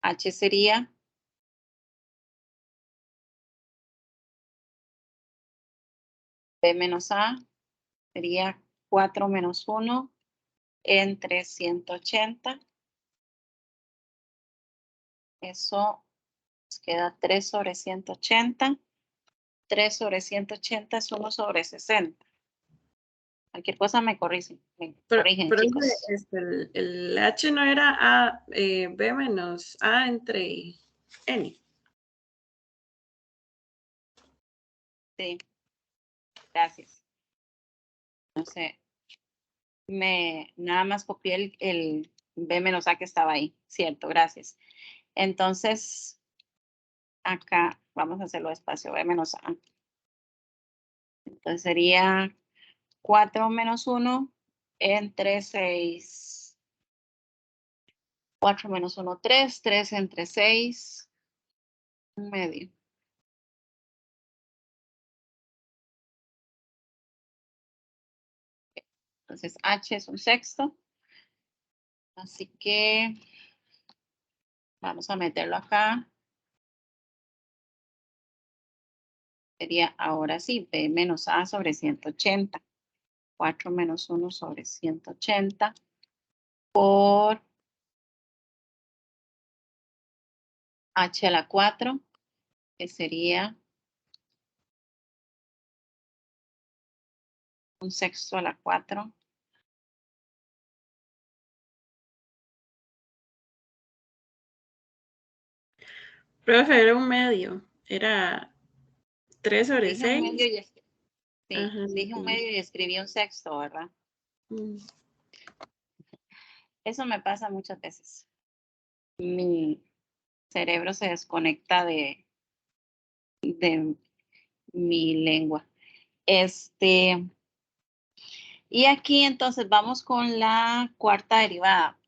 H sería B menos A, sería 4 menos 1 entre 180. Eso nos queda 3 sobre 180. 3 sobre 180 es 1 sobre 60. Cualquier cosa me corrigen, Pero chicos. el H no era A, B menos A entre N. Sí. Gracias. No sé. Nada más copié el B menos A que estaba ahí. Cierto, gracias. Entonces, acá vamos a hacerlo despacio. B menos A. Entonces sería 4 menos 1 entre 6. 4 menos 1, 3. 3 entre 6. Un medio. Entonces H es un sexto. Así que vamos a meterlo acá. Sería ahora sí, B menos A sobre 180. 4 menos 1 sobre 180 por H a la 4, que sería un sexto a la 4. Profe, era un medio. Era 3 sobre Dije un medio 6. sí, Ajá, dije un sí. medio y escribí un sexto, ¿verdad? Mm. Eso me pasa muchas veces. Mi cerebro se desconecta de mi lengua. Y aquí entonces vamos con la cuarta derivada.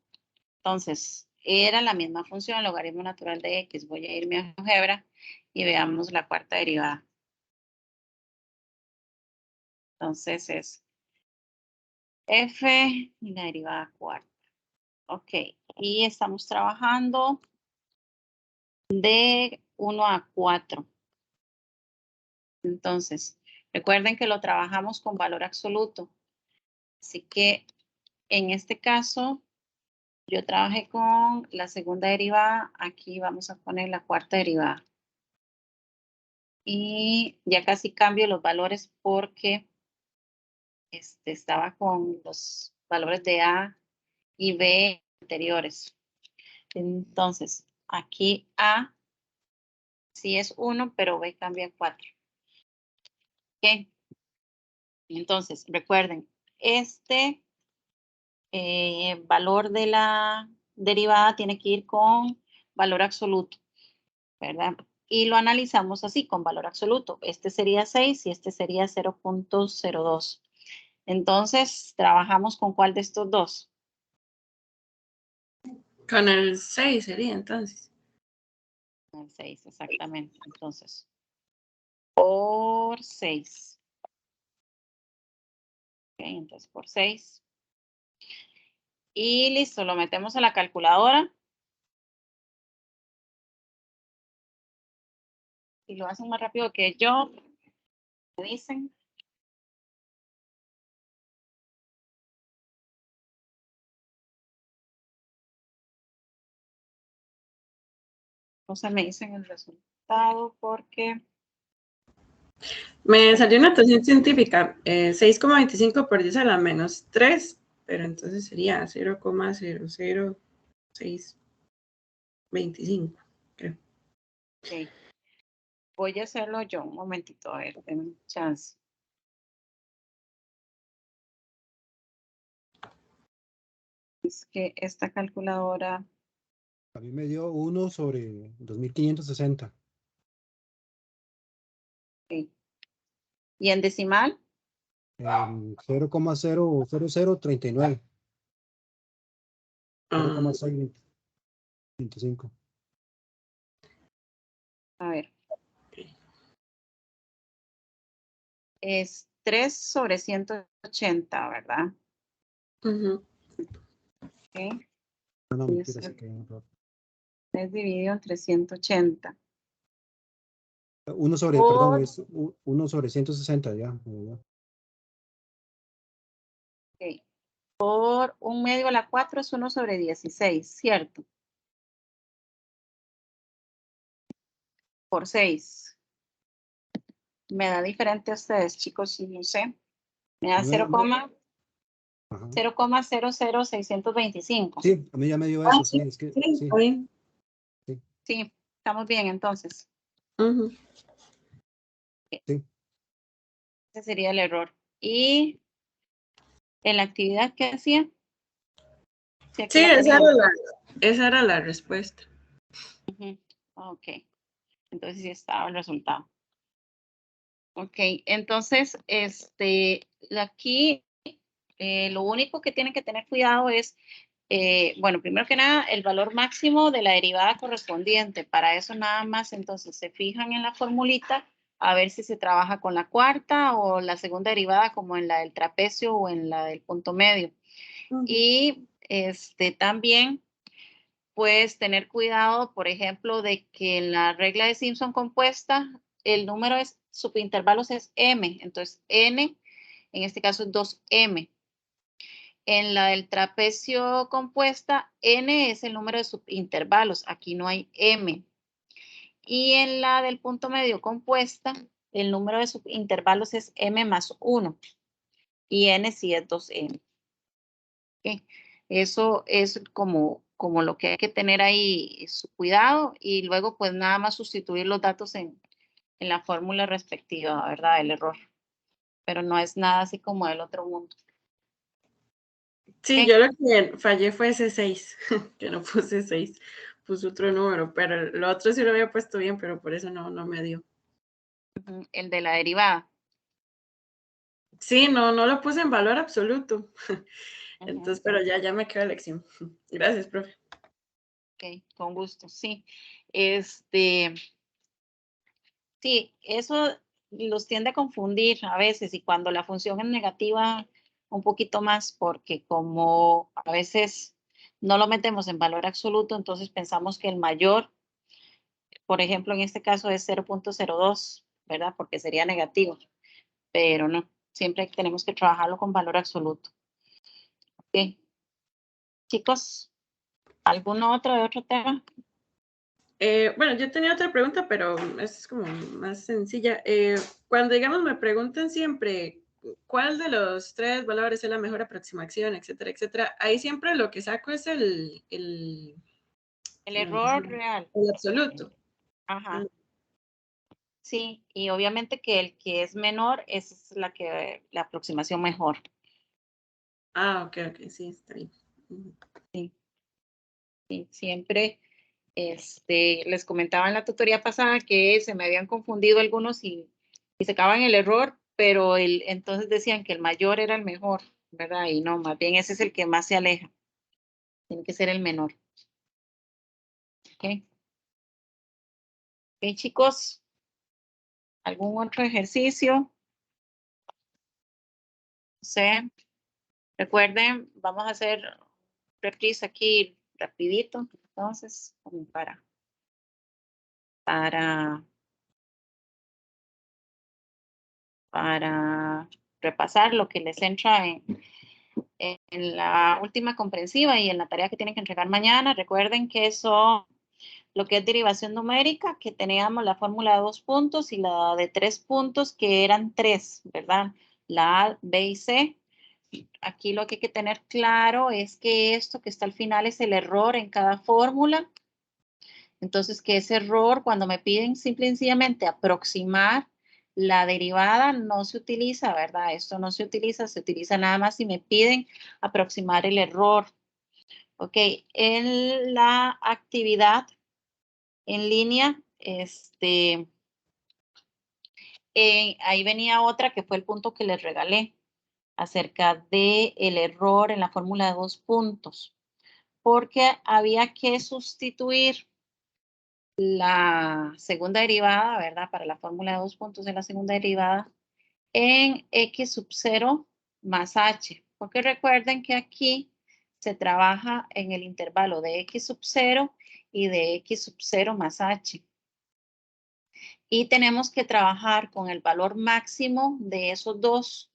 Entonces, era la misma función, logaritmo natural de X. Voy a irme a álgebra y veamos la cuarta derivada. Entonces es F y la derivada cuarta. Ok, y estamos trabajando de 1 a 4. Entonces, recuerden que lo trabajamos con valor absoluto. Así que en este caso, yo trabajé con la segunda derivada. Aquí vamos a poner la cuarta derivada. Y ya casi cambio los valores porque estaba con los valores de A y B anteriores. Entonces, aquí A sí es 1, pero B cambia a 4. ¿Ok? Entonces, recuerden, este valor de la derivada tiene que ir con valor absoluto, ¿verdad? Y lo analizamos así, con valor absoluto. Este sería 6 y este sería 0.02. Entonces, ¿trabajamos con cuál de estos dos? Con el 6 sería entonces. Con el 6, exactamente. Entonces, por 6. Ok, entonces por 6. Y listo, lo metemos a la calculadora. Y lo hacen más rápido que yo. Me dicen. O sea, me dicen el resultado porque... Me salió una notación científica, 6,25 por 10 a la menos 3, pero entonces sería 0,00625, creo. Ok. Voy a hacerlo yo un momentito, a ver, denme un chance. Es que esta calculadora... A mí me dio 1 sobre 2560. Okay. ¿Y en decimal? 0,00039. 0,625. A ver. Es 3 sobre 180, ¿verdad? Ujú. Ok. No, Y mentira, eso se quedó un error. es dividido entre 180. 1 sobre, perdón, es 1 sobre 160 ya. Ok. Por un medio a la 4 es 1 sobre 16, ¿cierto? Por 6. Me da diferente a ustedes, chicos, y no sé. Me da 0,00625. Sí, a mí ya me dio Ah, eso, sí, sí, es que sí, sí. está bien. Sí, estamos bien entonces. Ujú. Sí. Ese sería el error. Y en la actividad que hacía. Sí, aquí Sí, la tenía. esa era la respuesta. Ok. Entonces sí estaba el resultado. Ok, entonces, aquí lo único que tienen que tener cuidado es, bueno, primero que nada, el valor máximo de la derivada correspondiente. Para eso nada más, entonces, se fijan en la formulita a ver si se trabaja con la cuarta o la segunda derivada como en la del trapecio o en la del punto medio. Y también puedes tener cuidado, por ejemplo, de que en la regla de Simpson compuesta, el número es subintervalos es m, entonces n, en este caso es 2m. En la del trapecio compuesta, n es el número de subintervalos, aquí no hay m. Y en la del punto medio compuesta, el número de subintervalos es m más 1 y n sí es 2m. ¿Okay? Eso es como lo que hay que tener ahí su cuidado y luego pues nada más sustituir los datos en la fórmula respectiva, ¿verdad? El error. Pero no es nada así como del otro mundo. Sí, ¿Okay? yo lo que fallé fue ese 6, que no puse 6, puse otro número, pero lo otro sí lo había puesto bien, pero por eso no me dio. El de la derivada. Sí, no lo puse en valor absoluto. Entonces, pero ya me quedó la lección. Gracias, profe. Ok, con gusto, sí. Sí, eso los tiende a confundir a veces y cuando la función es negativa un poquito más porque como a veces no lo metemos en valor absoluto, entonces pensamos que el mayor, por ejemplo, en este caso es 0.02, ¿verdad? Porque sería negativo, pero no, siempre tenemos que trabajarlo con valor absoluto. Ok. Chicos, ¿alguno otro de otro tema? Bueno, yo tenía otra pregunta, pero es como más sencilla. Cuando, digamos, me preguntan siempre cuál de los 3 valores es la mejor aproximación, etcétera, etcétera, ahí siempre lo que saco es el Error real. el absoluto. Ajá. Sí, y obviamente que el que es menor es la aproximación mejor. Ok, sí, está bien. Sí, siempre les comentaba en la tutoría pasada que se me habían confundido algunos y se acaban el error, pero entonces decían que el mayor era el mejor, ¿verdad? Y no, más bien ese es el que más se aleja. Tiene que ser el menor. ¿Ok? Ok, chicos. ¿Algún otro ejercicio? Sí. Recuerden, vamos a hacer reprise aquí rapidito, entonces, como para repasar lo que les entra en la última comprensiva y en la tarea que tienen que entregar mañana. Recuerden que eso, lo que es derivación numérica, que teníamos la fórmula de 2 puntos y la de 3 puntos, que eran 3, ¿verdad? La A, B y C. Aquí lo que hay que tener claro es que esto que está al final es el error en cada fórmula. Entonces, que ese error, cuando me piden simple y sencillamente aproximar la derivada, no se utiliza, ¿verdad? Esto no se utiliza nada más si me piden aproximar el error. Ok, en la actividad en línea, ahí venía otra que fue el punto que les regalé acerca del error en la fórmula de 2 puntos, porque había que sustituir la segunda derivada, ¿verdad? Para la fórmula de 2 puntos de la segunda derivada en x sub 0 más h, porque recuerden que aquí se trabaja en el intervalo de x sub 0 y de x sub 0 más h. Y tenemos que trabajar con el valor máximo de esos dos,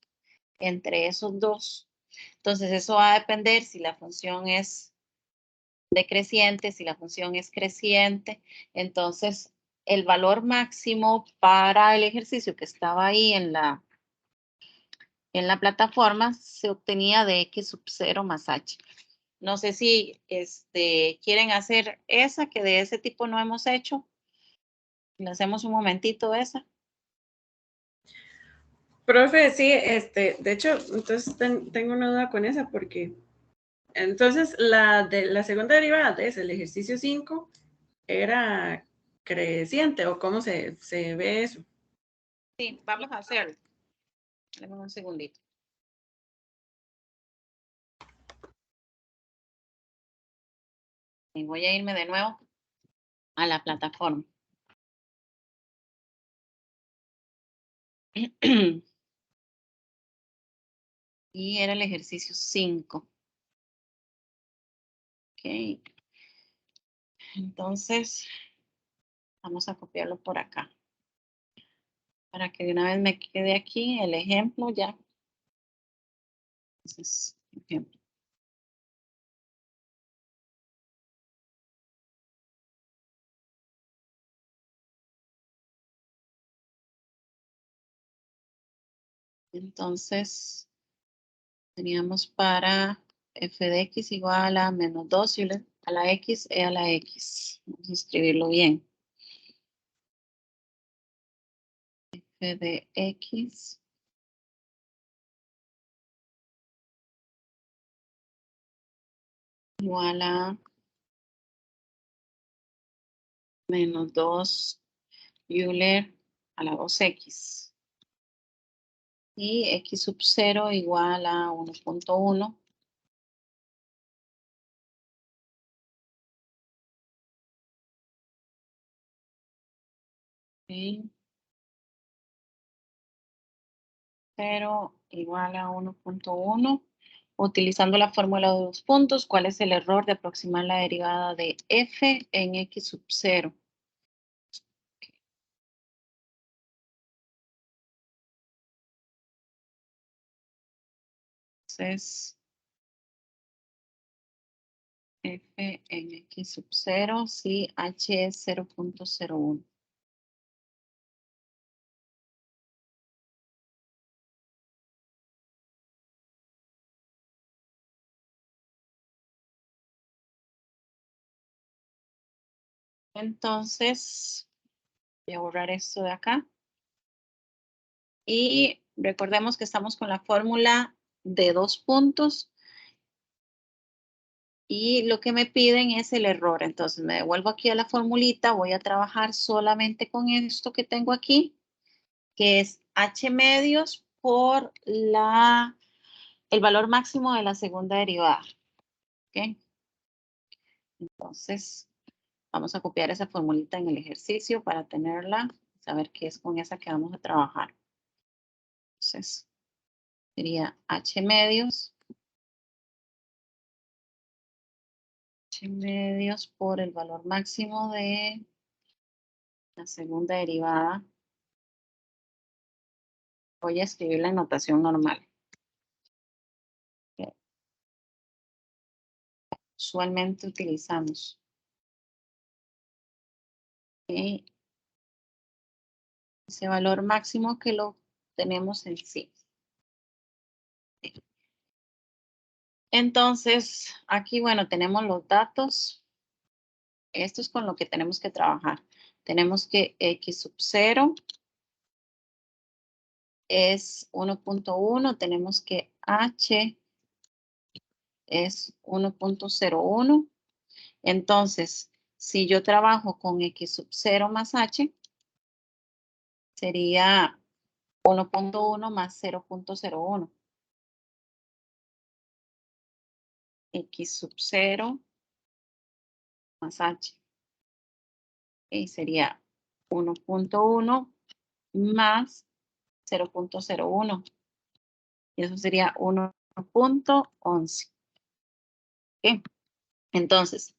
entre esos dos. Entonces, eso va a depender si la función es decreciente, si la función es creciente. Entonces, el valor máximo para el ejercicio que estaba ahí en la plataforma se obtenía de x sub 0 más h. No sé si quieren hacer esa, que de ese tipo no hemos hecho. Le hacemos un momentito esa. Profe, sí, de hecho, entonces tengo una duda con esa porque entonces la segunda derivada de ese, el ejercicio 5, era creciente o cómo se ve eso. Sí, vamos a hacerlo. Dame un segundito. Y voy a irme de nuevo a la plataforma. Y era el ejercicio 5. Ok. Entonces, vamos a copiarlo por acá. Para que de una vez me quede aquí el ejemplo ya. Entonces, ejemplo. Entonces, teníamos para f de x igual a menos 2 a la x e a la x. Vamos a escribirlo bien. F de x igual a menos 2 Euler a la 2x. Y x sub 0 igual a 1.1. Okay. 0 igual a 1.1. Utilizando la fórmula de 2 puntos, ¿cuál es el error de aproximar la derivada de f en x sub 0? Entonces, f en x sub 0, si h es 0.01. Entonces, voy a borrar esto de acá. Y recordemos que estamos con la fórmula de 2 puntos. Y lo que me piden es el error. Entonces me devuelvo aquí a la formulita. Voy a trabajar solamente con esto que tengo aquí, que es h medios por el valor máximo de la segunda derivada. ¿Ok? Entonces, vamos a copiar esa formulita en el ejercicio para tenerla, saber qué es con esa que vamos a trabajar. Entonces, sería h medios por el valor máximo de la segunda derivada. Voy a escribir la notación normal. Usualmente utilizamos. Okay. Ese valor máximo que lo tenemos en sí. Entonces, aquí, bueno, tenemos los datos. Esto es con lo que tenemos que trabajar. Tenemos que x sub 0 es 1.1. Tenemos que h es 1.01. Entonces, si yo trabajo con x sub 0 más h, sería 1.1 más 0.01. X sub 0 más h. Y sería 1.1 más 0.01. Y eso sería 1.11. ¿Okay? Entonces,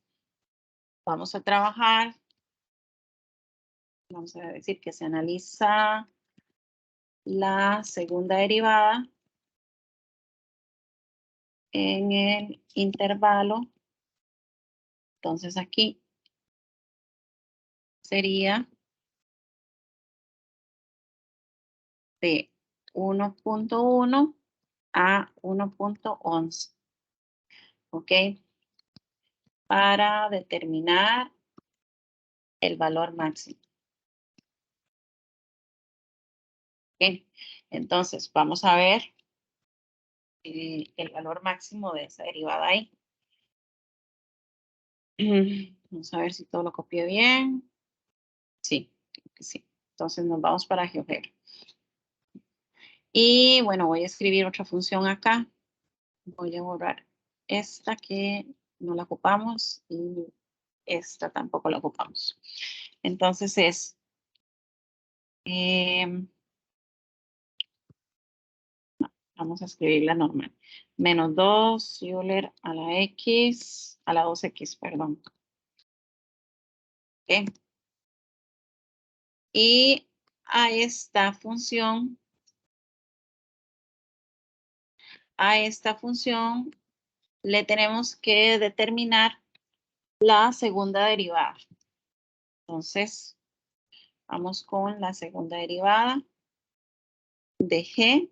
vamos a trabajar. Vamos a decir que se analiza la segunda derivada en el intervalo. Entonces aquí sería de 1.1 a 1.11. ¿Ok? Para determinar el valor máximo. ¿Ok? Entonces, vamos a ver el valor máximo de esa derivada ahí. Vamos a ver si todo lo copié bien. Sí, creo que sí. Entonces nos vamos para GeoGebra. Y bueno, voy a escribir otra función acá. Voy a borrar esta que no la ocupamos y esta tampoco la ocupamos. Entonces es vamos a escribir la normal. Menos 2 Euler a la X, a la 2X, perdón. Ok. Y a esta función le tenemos que determinar la segunda derivada. Entonces, vamos con la segunda derivada de G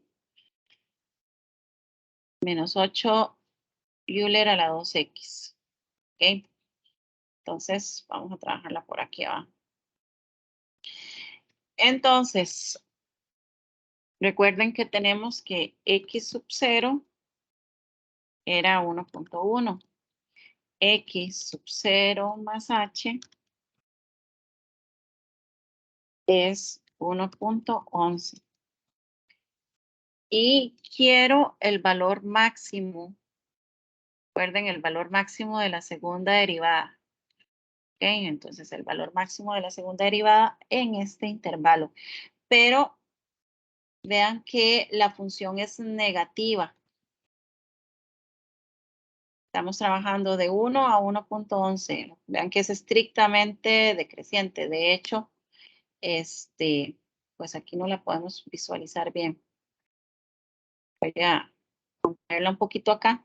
menos 8 Euler a la 2X. ¿Ok? Entonces, vamos a trabajarla por aquí abajo. Entonces, recuerden que tenemos que X sub 0 era 1.1. X sub 0 más H es 1.11. Y quiero el valor máximo. Recuerden el valor máximo de la segunda derivada. Ok, entonces el valor máximo de la segunda derivada en este intervalo. Pero vean que la función es negativa. Estamos trabajando de 1 a 1.11. Vean que es estrictamente decreciente. De hecho, pues aquí no la podemos visualizar bien. Voy a ponerla un poquito acá.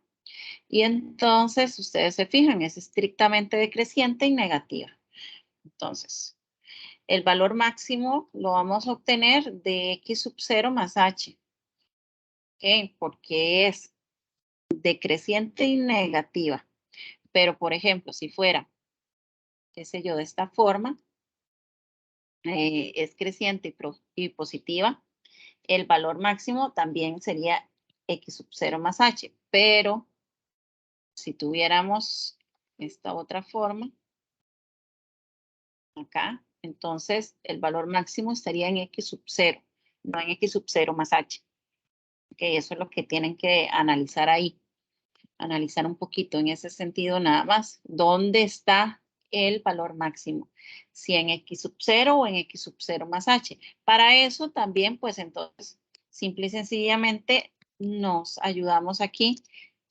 Y entonces, ustedes se fijan, es estrictamente decreciente y negativa. Entonces, el valor máximo lo vamos a obtener de X sub 0 más H. ¿Ok? Porque es decreciente y negativa. Pero, por ejemplo, si fuera, qué sé yo, de esta forma, es creciente y positiva, el valor máximo también sería X sub 0 más H. Pero, si tuviéramos esta otra forma, acá, entonces el valor máximo estaría en X sub 0, no en X sub 0 más H. Ok, eso es lo que tienen que analizar ahí. Analizar un poquito en ese sentido nada más. ¿Dónde está el valor máximo? Si en X sub 0 o en X sub 0 más H. Para eso también, pues entonces, simple y sencillamente nos ayudamos aquí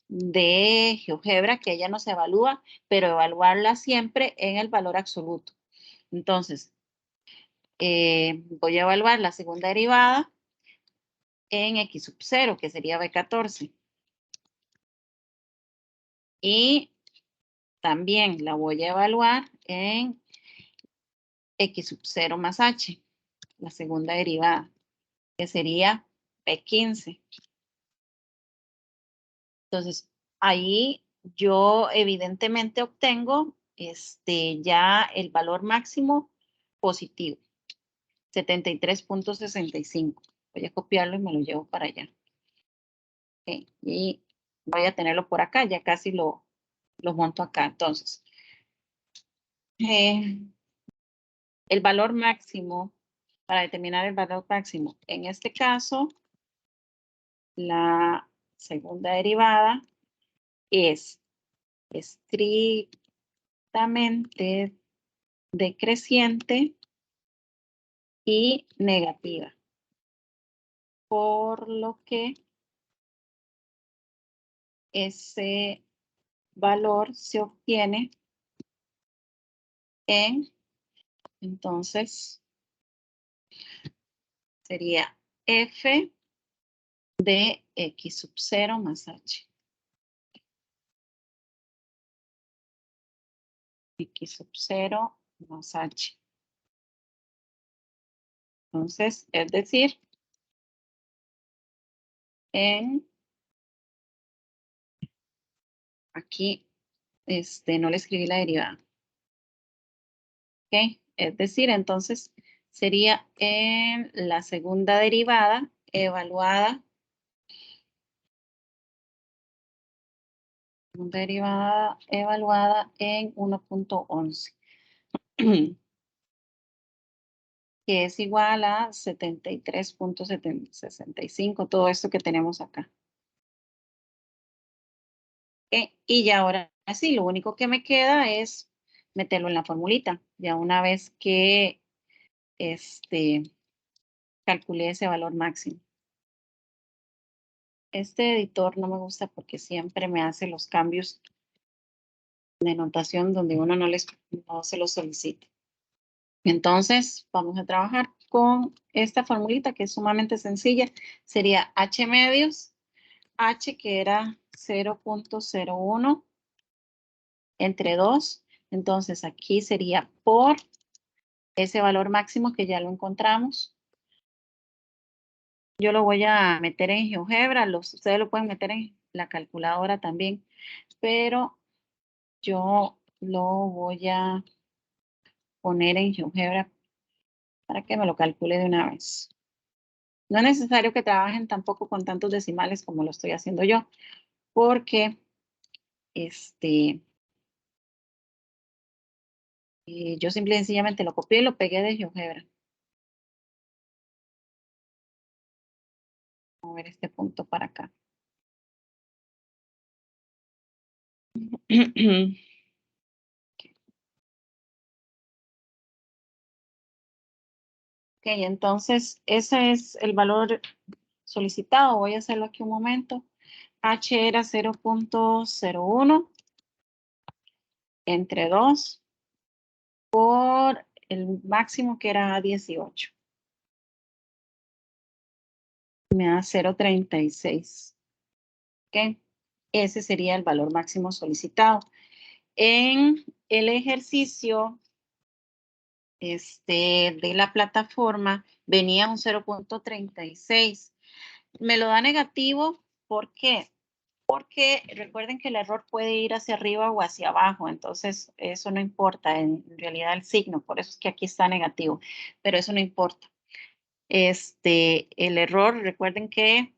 de GeoGebra, que ella nos evalúa, pero evaluarla siempre en el valor absoluto. Entonces, voy a evaluar la segunda derivada en X sub 0, que sería B14. Y también la voy a evaluar en X sub 0 más H, la segunda derivada, que sería B15. Entonces, ahí yo evidentemente obtengo ya el valor máximo positivo, 73.65. Voy a copiarlo y me lo llevo para allá. Okay. Y voy a tenerlo por acá, ya casi lo monto acá. Entonces, el valor máximo, para determinar el valor máximo, en este caso, la segunda derivada es estrictamente decreciente y negativa, por lo que ese valor se obtiene entonces, sería F de X sub 0 más H. X sub 0 más H. Entonces, es decir, aquí no le escribí la derivada. ¿Ok? Es decir, entonces sería en la segunda derivada evaluada. Derivada evaluada en 1.11. Que es igual a 73.65, todo esto que tenemos acá. Y ya ahora sí, lo único que me queda es meterlo en la formulita. Ya una vez que calculé ese valor máximo. Este editor no me gusta porque siempre me hace los cambios de notación donde uno no se los solicita. Entonces, vamos a trabajar con esta formulita que es sumamente sencilla. Sería H medios, H que era 0.01 entre 2. Entonces, aquí sería por ese valor máximo que ya lo encontramos. Yo lo voy a meter en GeoGebra. Ustedes lo pueden meter en la calculadora también. Pero yo lo voy a poner en GeoGebra para que me lo calcule de una vez. No es necesario que trabajen tampoco con tantos decimales como lo estoy haciendo yo, porque yo simple y sencillamente lo copié y lo pegué de GeoGebra. Vamos a mover este punto para acá. Ok, entonces ese es el valor solicitado. Voy a hacerlo aquí un momento. H era 0.01 entre 2 por el máximo que era 18. Me da 0.36. Ok, ese sería el valor máximo solicitado. En el ejercicio de la plataforma venía un 0.36. Me lo da negativo, ¿por qué? Porque recuerden que el error puede ir hacia arriba o hacia abajo, entonces eso no importa, en realidad el signo, por eso es que aquí está negativo, pero eso no importa. El error, recuerden que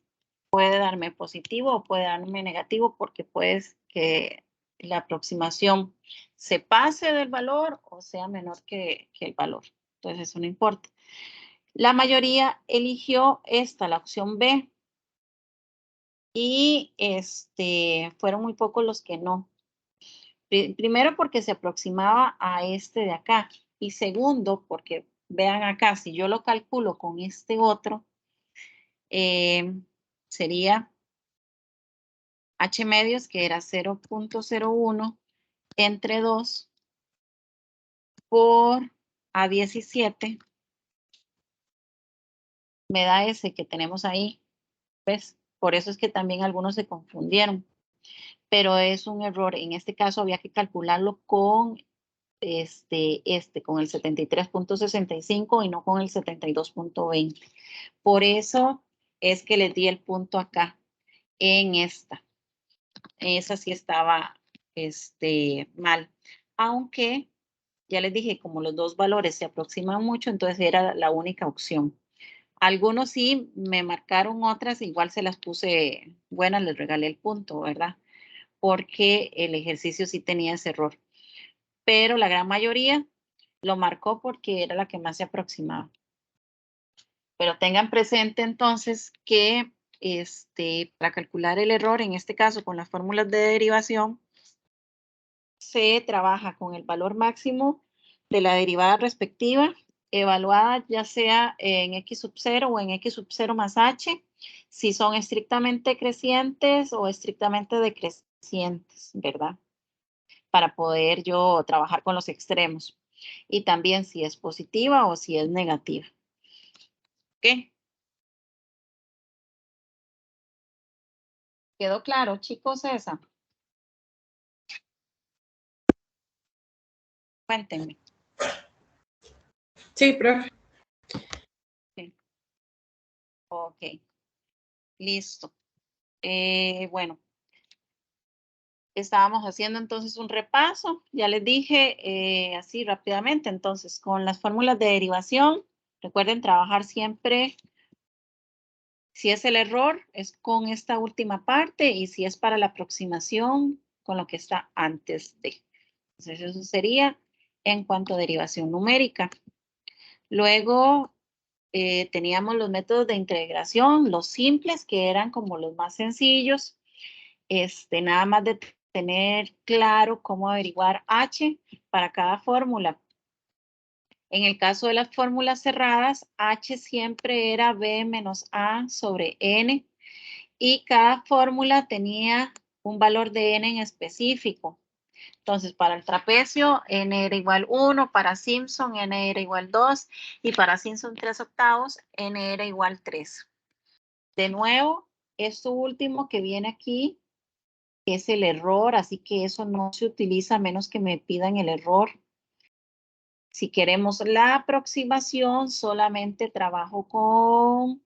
puede darme positivo o puede darme negativo porque puede que la aproximación se pase del valor o sea menor que el valor. Entonces eso no importa. La mayoría eligió esta, la opción B. Y fueron muy pocos los que no. Primero porque se aproximaba a este de acá. Y segundo porque vean acá, si yo lo calculo con este otro, sería H medios, que era 0.01 entre 2 por A17. Me da ese que tenemos ahí. ¿Ves? Por eso es que también algunos se confundieron. Pero es un error. En este caso había que calcularlo con con el 73.65 y no con el 72.20. Por eso es que les di el punto acá en esta. Esa sí estaba mal. Aunque ya les dije, como los dos valores se aproximan mucho, entonces era la única opción. Algunos sí me marcaron otras, igual se las puse buenas, les regalé el punto, ¿verdad? Porque el ejercicio sí tenía ese error. Pero la gran mayoría lo marcó porque era la que más se aproximaba. Pero tengan presente entonces que para calcular el error, en este caso con las fórmulas de derivación, se trabaja con el valor máximo de la derivada respectiva, evaluada ya sea en x sub 0 o en x sub 0 más h, si son estrictamente crecientes o estrictamente decrecientes, ¿verdad? Para poder yo trabajar con los extremos. Y también si es positiva o si es negativa. ¿Ok? ¿Quedó claro, chicos, esa? Cuéntenme. Sí, profe. Sí. Ok. Listo. Bueno. Estábamos haciendo entonces un repaso. Ya les dije así rápidamente. Entonces, con las fórmulas de derivación, recuerden trabajar siempre Si es el error, es con esta última parte, y si es para la aproximación, con lo que está antes de. Entonces, eso sería en cuanto a derivación numérica. Luego, teníamos los métodos de integración, los simples, que eran como los más sencillos. Nada más de tener claro cómo averiguar H para cada fórmula. En el caso de las fórmulas cerradas, H siempre era B menos A sobre N, y cada fórmula tenía un valor de N en específico. Entonces, para el trapecio, N era igual 1, para Simpson, N era igual 2, y para Simpson 3/8, N era igual 3. De nuevo, esto último que viene aquí es el error, así que eso no se utiliza a menos que me pidan el error. Si queremos la aproximación, solamente trabajo con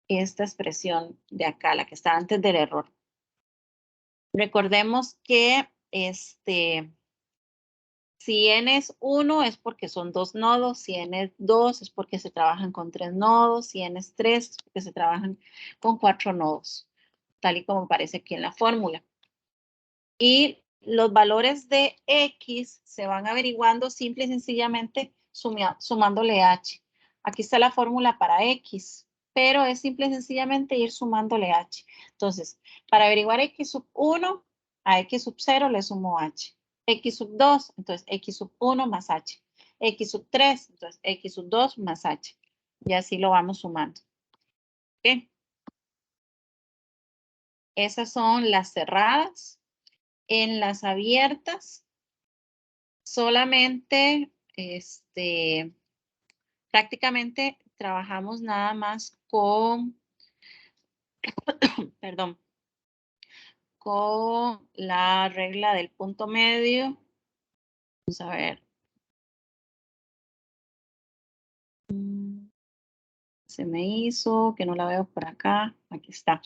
esta expresión de acá, la que está antes del error. Recordemos que si n es 1 es porque son 2 nodos, si n es 2 es porque se trabajan con 3 nodos, si n es 3 es porque se trabajan con 4 nodos, tal y como aparece aquí en la fórmula. Y los valores de X se van averiguando simple y sencillamente sumándole H. Aquí está la fórmula para X, pero es simple y sencillamente ir sumándole H. Entonces, para averiguar X sub 1, a X sub 0 le sumo H. X sub 2, entonces X sub 1 más H. X sub 3, entonces X sub 2 más H. Y así lo vamos sumando. ¿Ok? Esas son las cerradas. En las abiertas, solamente, prácticamente trabajamos nada más con, perdón, con la regla del punto medio. Vamos a ver. Se me hizo, que no la veo por acá. Aquí está.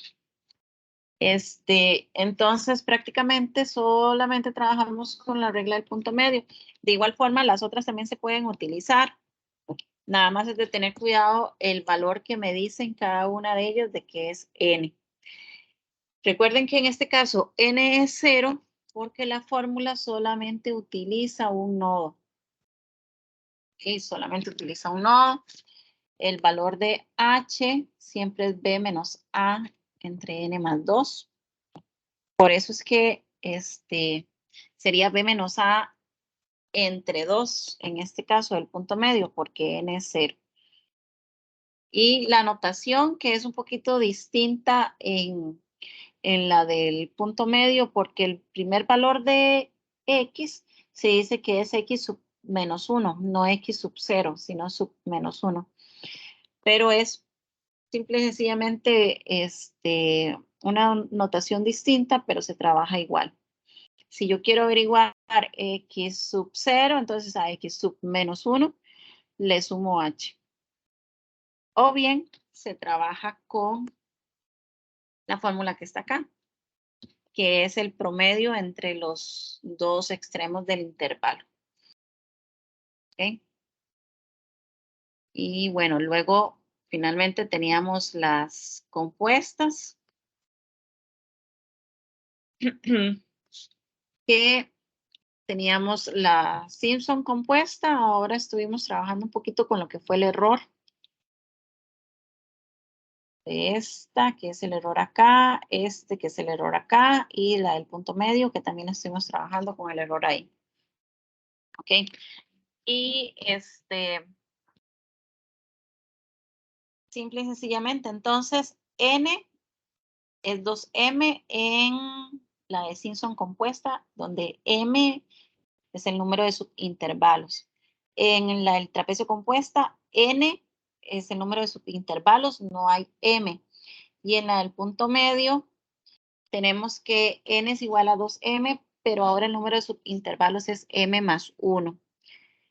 Entonces, prácticamente solamente trabajamos con la regla del punto medio. De igual forma, las otras también se pueden utilizar. Nada más es de tener cuidado el valor que me dicen cada una de ellas de que es n. Recuerden que en este caso n es 0 porque la fórmula solamente utiliza un nodo. ¿Okay? Solamente utiliza un nodo. El valor de h siempre es b menos a entre n más 2. Por eso es que sería b menos a entre 2, en este caso el punto medio, porque n es 0. Y la notación que es un poquito distinta en la del punto medio, porque el primer valor de X se dice que es X sub menos 1, no X sub 0, sino sub menos 1. Pero es simple y sencillamente una notación distinta, pero se trabaja igual. Si yo quiero averiguar X sub 0, entonces a X sub menos 1 le sumo H. O bien se trabaja con la fórmula que está acá, que es el promedio entre los dos extremos del intervalo. ¿Okay? Y bueno, luego finalmente teníamos las compuestas, que teníamos la Simpson compuesta. Ahora estuvimos trabajando un poquito con lo que fue el error de esta, que es el error acá, que es el error acá, y la del punto medio, que también estuvimos trabajando con el error ahí. ¿Ok? Y simple y sencillamente, entonces, n es 2m en la de Simpson compuesta, donde m es el número de subintervalos. En la del trapecio compuesta, n es el número de subintervalos, no hay m. Y en la del punto medio, tenemos que n es igual a 2m, pero ahora el número de subintervalos es m más 1.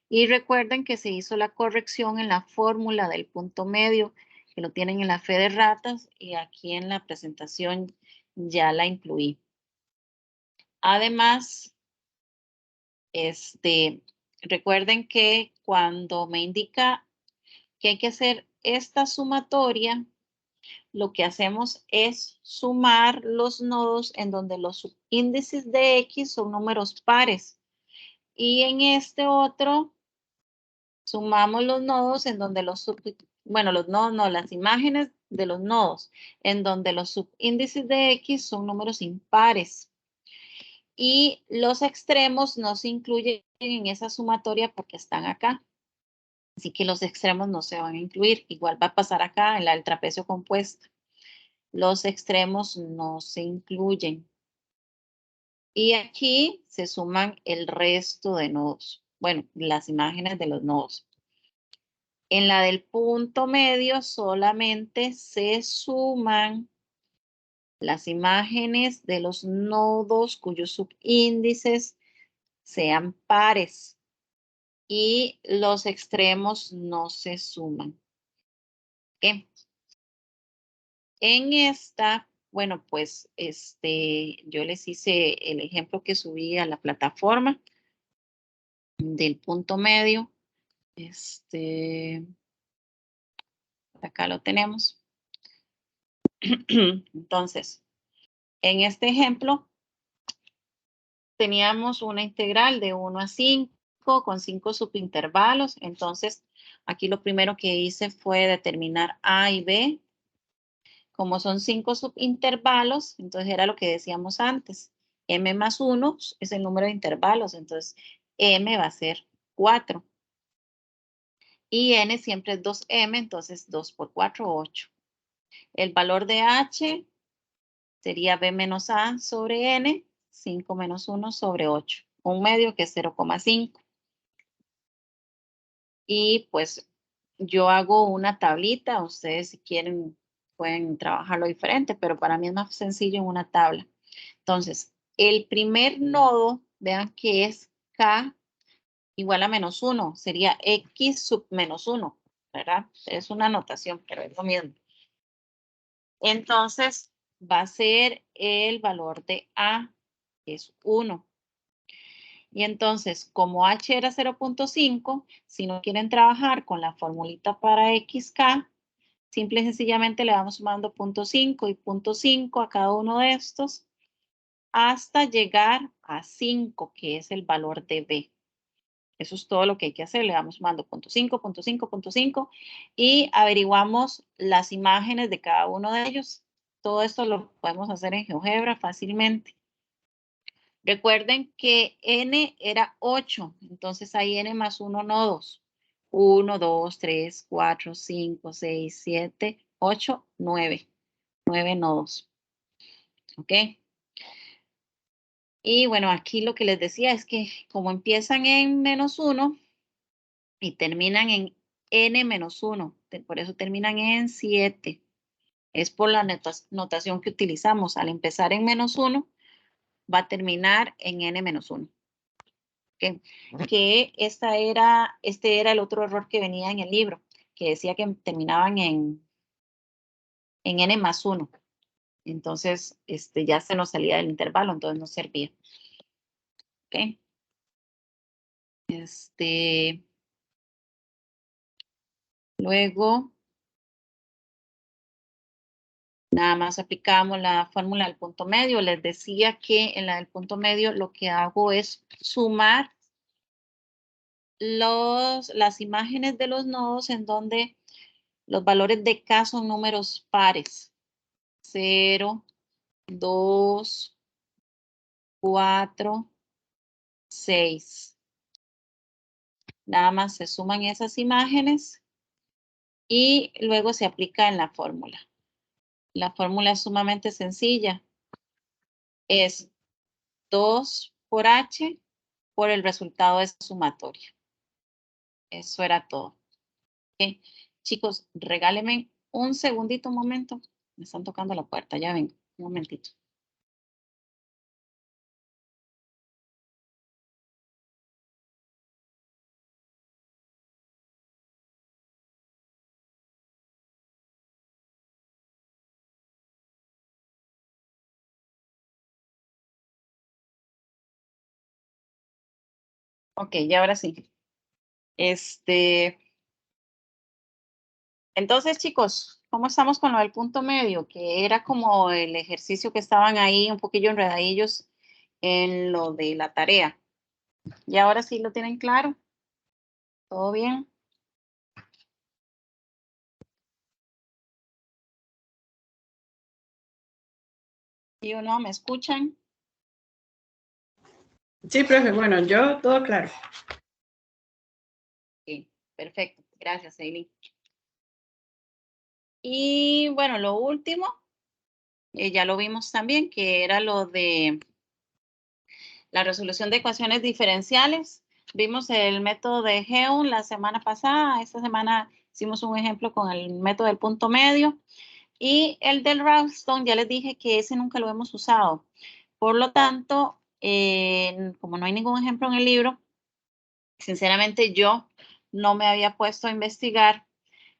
Y recuerden que se hizo la corrección en la fórmula del punto medio, que lo tienen en la fe de ratas, y aquí en la presentación ya la incluí. Además, recuerden que cuando me indica que hay que hacer esta sumatoria, lo que hacemos es sumar los nodos en donde los subíndices de X son números pares. Y en este otro, sumamos los nodos en donde los los nodos no, las imágenes de los nodos en donde los subíndices de X son números impares. Y los extremos no se incluyen en esa sumatoria porque están acá. Así que los extremos no se van a incluir. Igual va a pasar acá en la del trapecio compuesto. Los extremos no se incluyen. Y aquí se suman el resto de nodos. Bueno, las imágenes de los nodos. En la del punto medio solamente se suman las imágenes de los nodos cuyos subíndices sean pares. Y los extremos no se suman. ¿Qué? En esta, bueno, pues yo les hice el ejemplo que subí a la plataforma del punto medio. Acá lo tenemos. Entonces, en este ejemplo, teníamos una integral de 1 a 5 con 5 subintervalos. Entonces, aquí lo primero que hice fue determinar A y B. Como son 5 subintervalos, entonces era lo que decíamos antes. M más 1 es el número de intervalos, entonces M va a ser 4. Y N siempre es 2M, entonces 2 por 4, 8. El valor de H sería B menos A sobre N, 5 menos 1 sobre 8. Un medio que es 0,5. Y pues yo hago una tablita, ustedes si quieren pueden trabajarlo diferente, pero para mí es más sencillo en una tabla. Entonces, el primer nodo, vean que es K igual a menos 1, sería X sub menos 1, ¿verdad? Es una notación, pero es lo mismo. Entonces, va a ser el valor de A, que es 1. Y entonces, como H era 0.5, si no quieren trabajar con la formulita para XK, simple y sencillamente le vamos sumando 0.5 y 0.5 a cada uno de estos hasta llegar a 5, que es el valor de B. Eso es todo lo que hay que hacer. Le vamos sumando 0.5, 0.5, 0.5 y averiguamos las imágenes de cada uno de ellos. Todo esto lo podemos hacer en GeoGebra fácilmente. Recuerden que N era 8, entonces hay N más 1 nodos. 1, 2, 3, 4, 5, 6, 7, 8, 9. 9 nodos. ¿Ok? Y bueno, aquí lo que les decía es que como empiezan en menos 1 y terminan en N menos 1, por eso terminan en 7. Es por la notación que utilizamos. Al empezar en menos 1, va a terminar en N menos 1. Que este era el otro error que venía en el libro, que decía que terminaban en N más 1. Entonces, ya se nos salía del intervalo, entonces no servía. ¿Ok? Luego, nada más aplicamos la fórmula del punto medio. Les decía que en la del punto medio lo que hago es sumar las imágenes de los nodos en donde los valores de K son números pares. 0, 2, 4, 6. Nada más se suman esas imágenes y luego se aplica en la fórmula. La fórmula es sumamente sencilla. Es 2 por H por el resultado de esa sumatoria. Eso era todo. ¿Okay? Chicos, regálenme un segundito, un momento. Me están tocando la puerta, ya vengo, un momentito. Ok, ya ahora sí. Entonces, chicos, ¿cómo estamos con lo del punto medio? Que era como el ejercicio que estaban ahí un poquillo enredadillos en lo de la tarea. Y ahora sí lo tienen claro. ¿Todo bien? ¿Sí o no? ¿Me escuchan? Sí, profe, bueno, yo todo claro. Sí, perfecto. Gracias, Eileen. Y bueno, lo último, ya lo vimos también, que era lo de la resolución de ecuaciones diferenciales. Vimos el método de Heun la semana pasada. Esta semana hicimos un ejemplo con el método del punto medio. Y el del Ralston, ya les dije que ese nunca lo hemos usado. Por lo tanto, como no hay ningún ejemplo en el libro, sinceramente yo no me había puesto a investigar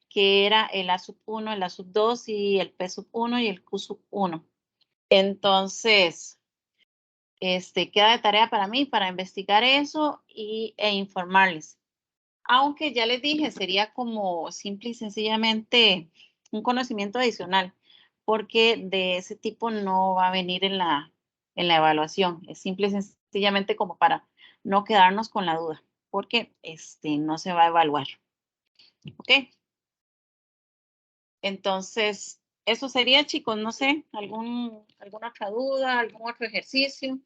qué era el A sub 1, el A sub 2 y el P sub 1 y el Q sub 1. Entonces, queda de tarea para mí para investigar eso e informarles. Aunque ya les dije, sería como simple y sencillamente un conocimiento adicional, porque de ese tipo no va a venir en la evaluación. Es simple y sencillamente como para no quedarnos con la duda, porque no se va a evaluar. ¿Ok? Entonces, eso sería, chicos, no sé, alguna otra duda, algún otro ejercicio.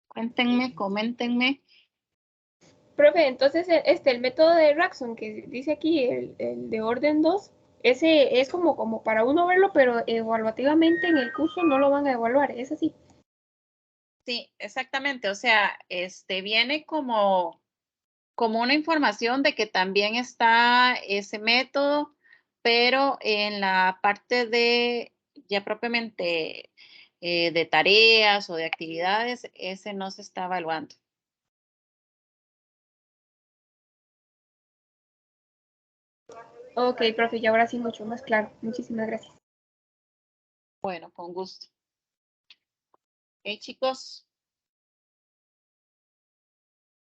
Cuéntenme, coméntenme. Profe, entonces el método de Raxon que dice aquí, el de orden 2, ese es como para uno verlo, pero evaluativamente en el curso no lo van a evaluar, es así. Sí, exactamente. O sea, viene como una información de que también está ese método, pero en la parte de ya propiamente de tareas o de actividades, ese no se está evaluando. Ok, profe, y ahora sí mucho más claro. Muchísimas gracias. Bueno, con gusto. Ok, chicos.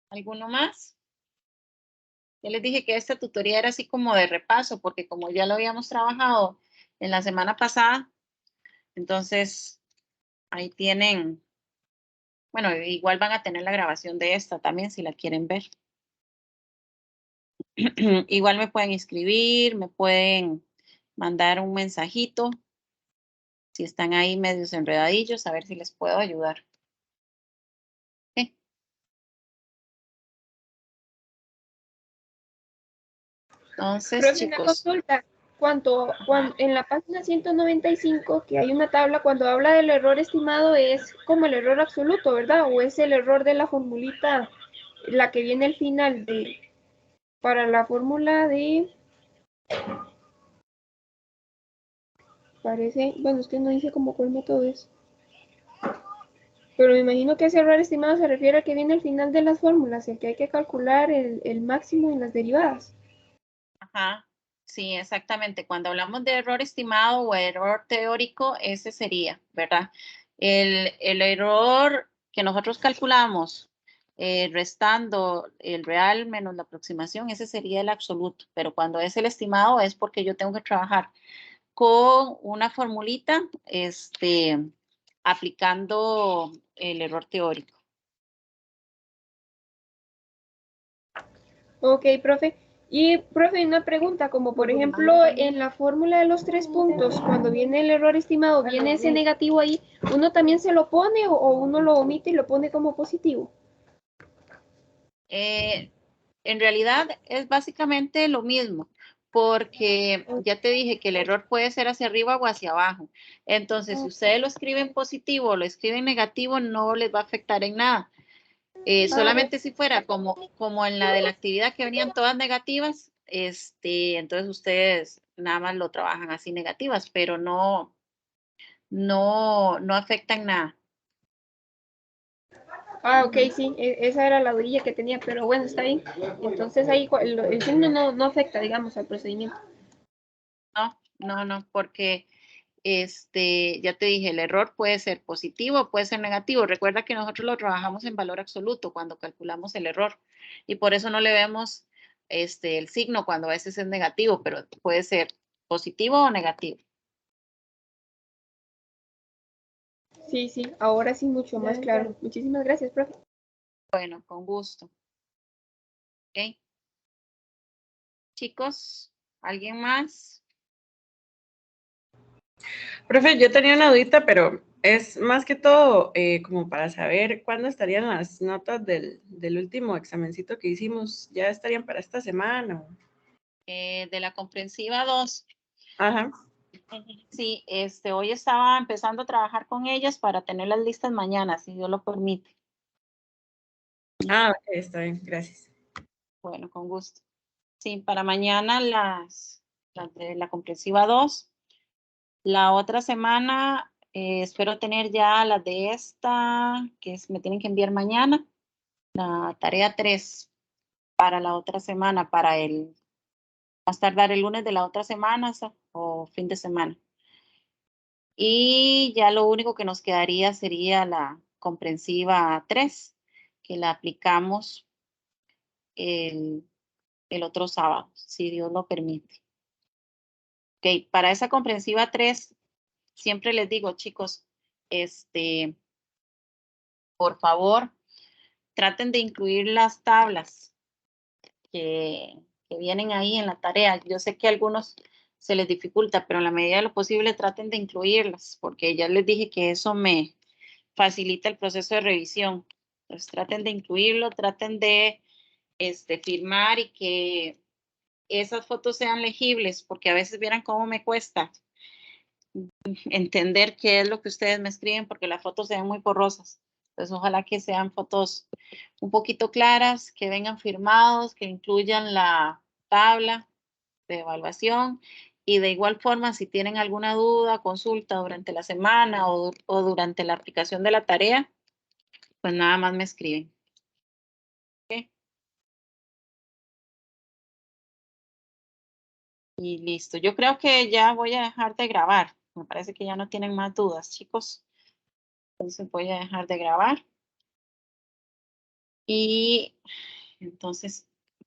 ¿Alguno más? Ya les dije que esta tutoría era así como de repaso, porque como ya lo habíamos trabajado en la semana pasada, entonces ahí tienen, bueno, igual van a tener la grabación de esta también si la quieren ver. Igual me pueden escribir, me pueden mandar un mensajito si están ahí medios enredadillos, a ver si les puedo ayudar. ¿Okay? Entonces, Profe, una chicos. consulta. Cuando en la página 195, que hay una tabla, cuando habla del error estimado, es como el error absoluto, ¿verdad? ¿O es el error de la formulita, la que viene al final para la fórmula de... Parece, bueno, usted no dice como cuál método es. Pero me imagino que ese error estimado se refiere al que viene al final de las fórmulas, el que hay que calcular el máximo en las derivadas. Ajá, sí, exactamente. Cuando hablamos de error estimado o error teórico, ese sería, ¿verdad? El error que nosotros calculamos restando el real menos la aproximación, ese sería el absoluto. Pero cuando es el estimado es porque yo tengo que trabajar con una formulita, aplicando el error teórico. Ok, profe. Y, profe, una pregunta, como por ejemplo en la fórmula de los 3 puntos, cuando viene el error estimado, viene ese negativo ahí, ¿uno también se lo pone o uno lo omite y lo pone como positivo? En realidad es básicamente lo mismo, porque ya te dije que el error puede ser hacia arriba o hacia abajo. Entonces, si ustedes lo escriben positivo o lo escriben negativo, no les va a afectar en nada. Solamente si fuera como en la de la actividad que venían todas negativas, entonces ustedes nada más lo trabajan así negativas, pero no afectan nada. Ah, ok, sí, esa era la orilla que tenía, pero bueno, está bien. Entonces ahí el signo no afecta, digamos, al procedimiento. No, porque ya te dije, el error puede ser positivo, puede ser negativo. Recuerda que nosotros lo trabajamos en valor absoluto cuando calculamos el error y por eso no le vemos el signo cuando a veces es negativo, pero puede ser positivo o negativo. Sí, sí, ahora sí mucho más claro. Muchísimas gracias, profe. Bueno, con gusto. Ok. Chicos, ¿alguien más? Profe, yo tenía una dudita, pero es más que todo como para saber cuándo estarían las notas del último examencito que hicimos. ¿Ya estarían para esta semana? De la comprensiva 2. Ajá. Sí, hoy estaba empezando a trabajar con ellas para tener las listas mañana, si Dios lo permite. Ah, ok, está bien, gracias. Bueno, con gusto. Sí, para mañana las de la comprensiva 2. La otra semana espero tener ya las de esta, me tienen que enviar mañana, la tarea 3 para la otra semana, más tardar el lunes de la otra semana o fin de semana. Y ya lo único que nos quedaría sería la comprensiva 3, que la aplicamos el otro sábado, si Dios lo permite. Ok, para esa comprensiva 3, siempre les digo, chicos, por favor, traten de incluir las tablas que vienen ahí en la tarea. Yo sé que a algunos se les dificulta, pero en la medida de lo posible traten de incluirlas, porque ya les dije que eso me facilita el proceso de revisión. Entonces traten de incluirlo, traten de firmar y que esas fotos sean legibles, porque a veces vieran cómo me cuesta entender qué es lo que ustedes me escriben, porque las fotos se ven muy borrosas. Entonces, ojalá que sean fotos un poquito claras, que vengan firmados, que incluyan la tabla de evaluación y de igual forma, si tienen alguna duda, consulta durante la semana o durante la aplicación de la tarea, pues nada más me escriben. ¿Okay? Y listo. Yo creo que ya voy a dejar de grabar. Me parece que ya no tienen más dudas, chicos. Entonces voy a dejar de grabar. Y entonces